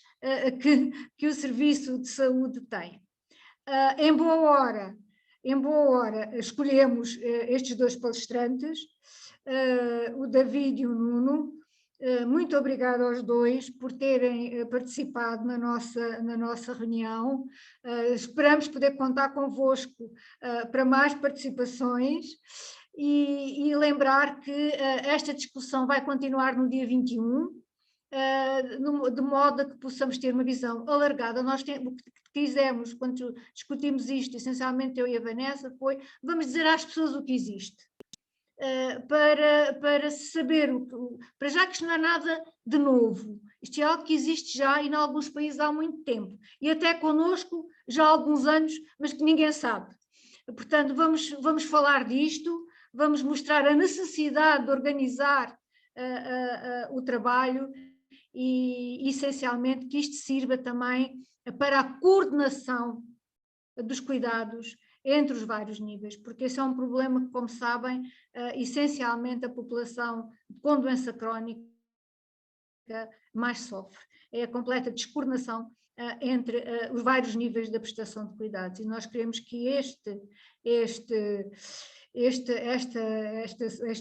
que o serviço de saúde tem. Em boa hora, escolhemos estes dois palestrantes, o David e o Nuno. Muito obrigada aos dois por terem participado na nossa reunião. Esperamos poder contar convosco para mais participações e lembrar que esta discussão vai continuar no dia 21, de modo a que possamos ter uma visão alargada. Nós o que quisemos, quando discutimos isto, essencialmente eu e a Vanessa, foi vamos dizer às pessoas o que existe. Para saber, para já que isto não é nada de novo, isto é algo que existe já e em alguns países há muito tempo, e até connosco já há alguns anos, mas que ninguém sabe. Portanto, vamos falar disto, vamos mostrar a necessidade de organizar o trabalho e, essencialmente, que isto sirva também para a coordenação dos cuidados entre os vários níveis, porque esse é um problema que, como sabem, essencialmente a população com doença crónica mais sofre. É a completa descoordenação entre os vários níveis da prestação de cuidados, e nós queremos que este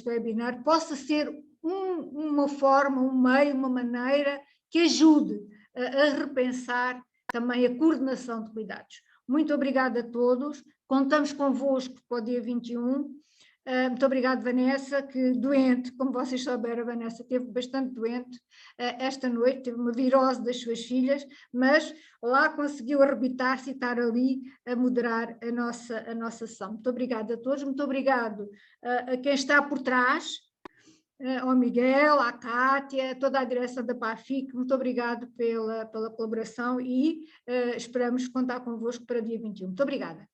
webinar possa ser uma forma, um meio, uma maneira que ajude a repensar também a coordenação de cuidados. Muito obrigada a todos, contamos convosco para o dia 21. Muito obrigada, Vanessa, que doente, como vocês souberam, a Vanessa esteve bastante doente esta noite, teve uma virose das suas filhas, mas lá conseguiu arrebitar-se e estar ali a moderar a nossa sessão. Muito obrigada a todos, muito obrigado a quem está por trás, ao Miguel, à Cátia, toda a direção da PAFIC, muito obrigado pela colaboração e esperamos contar convosco para dia 21. Muito obrigada.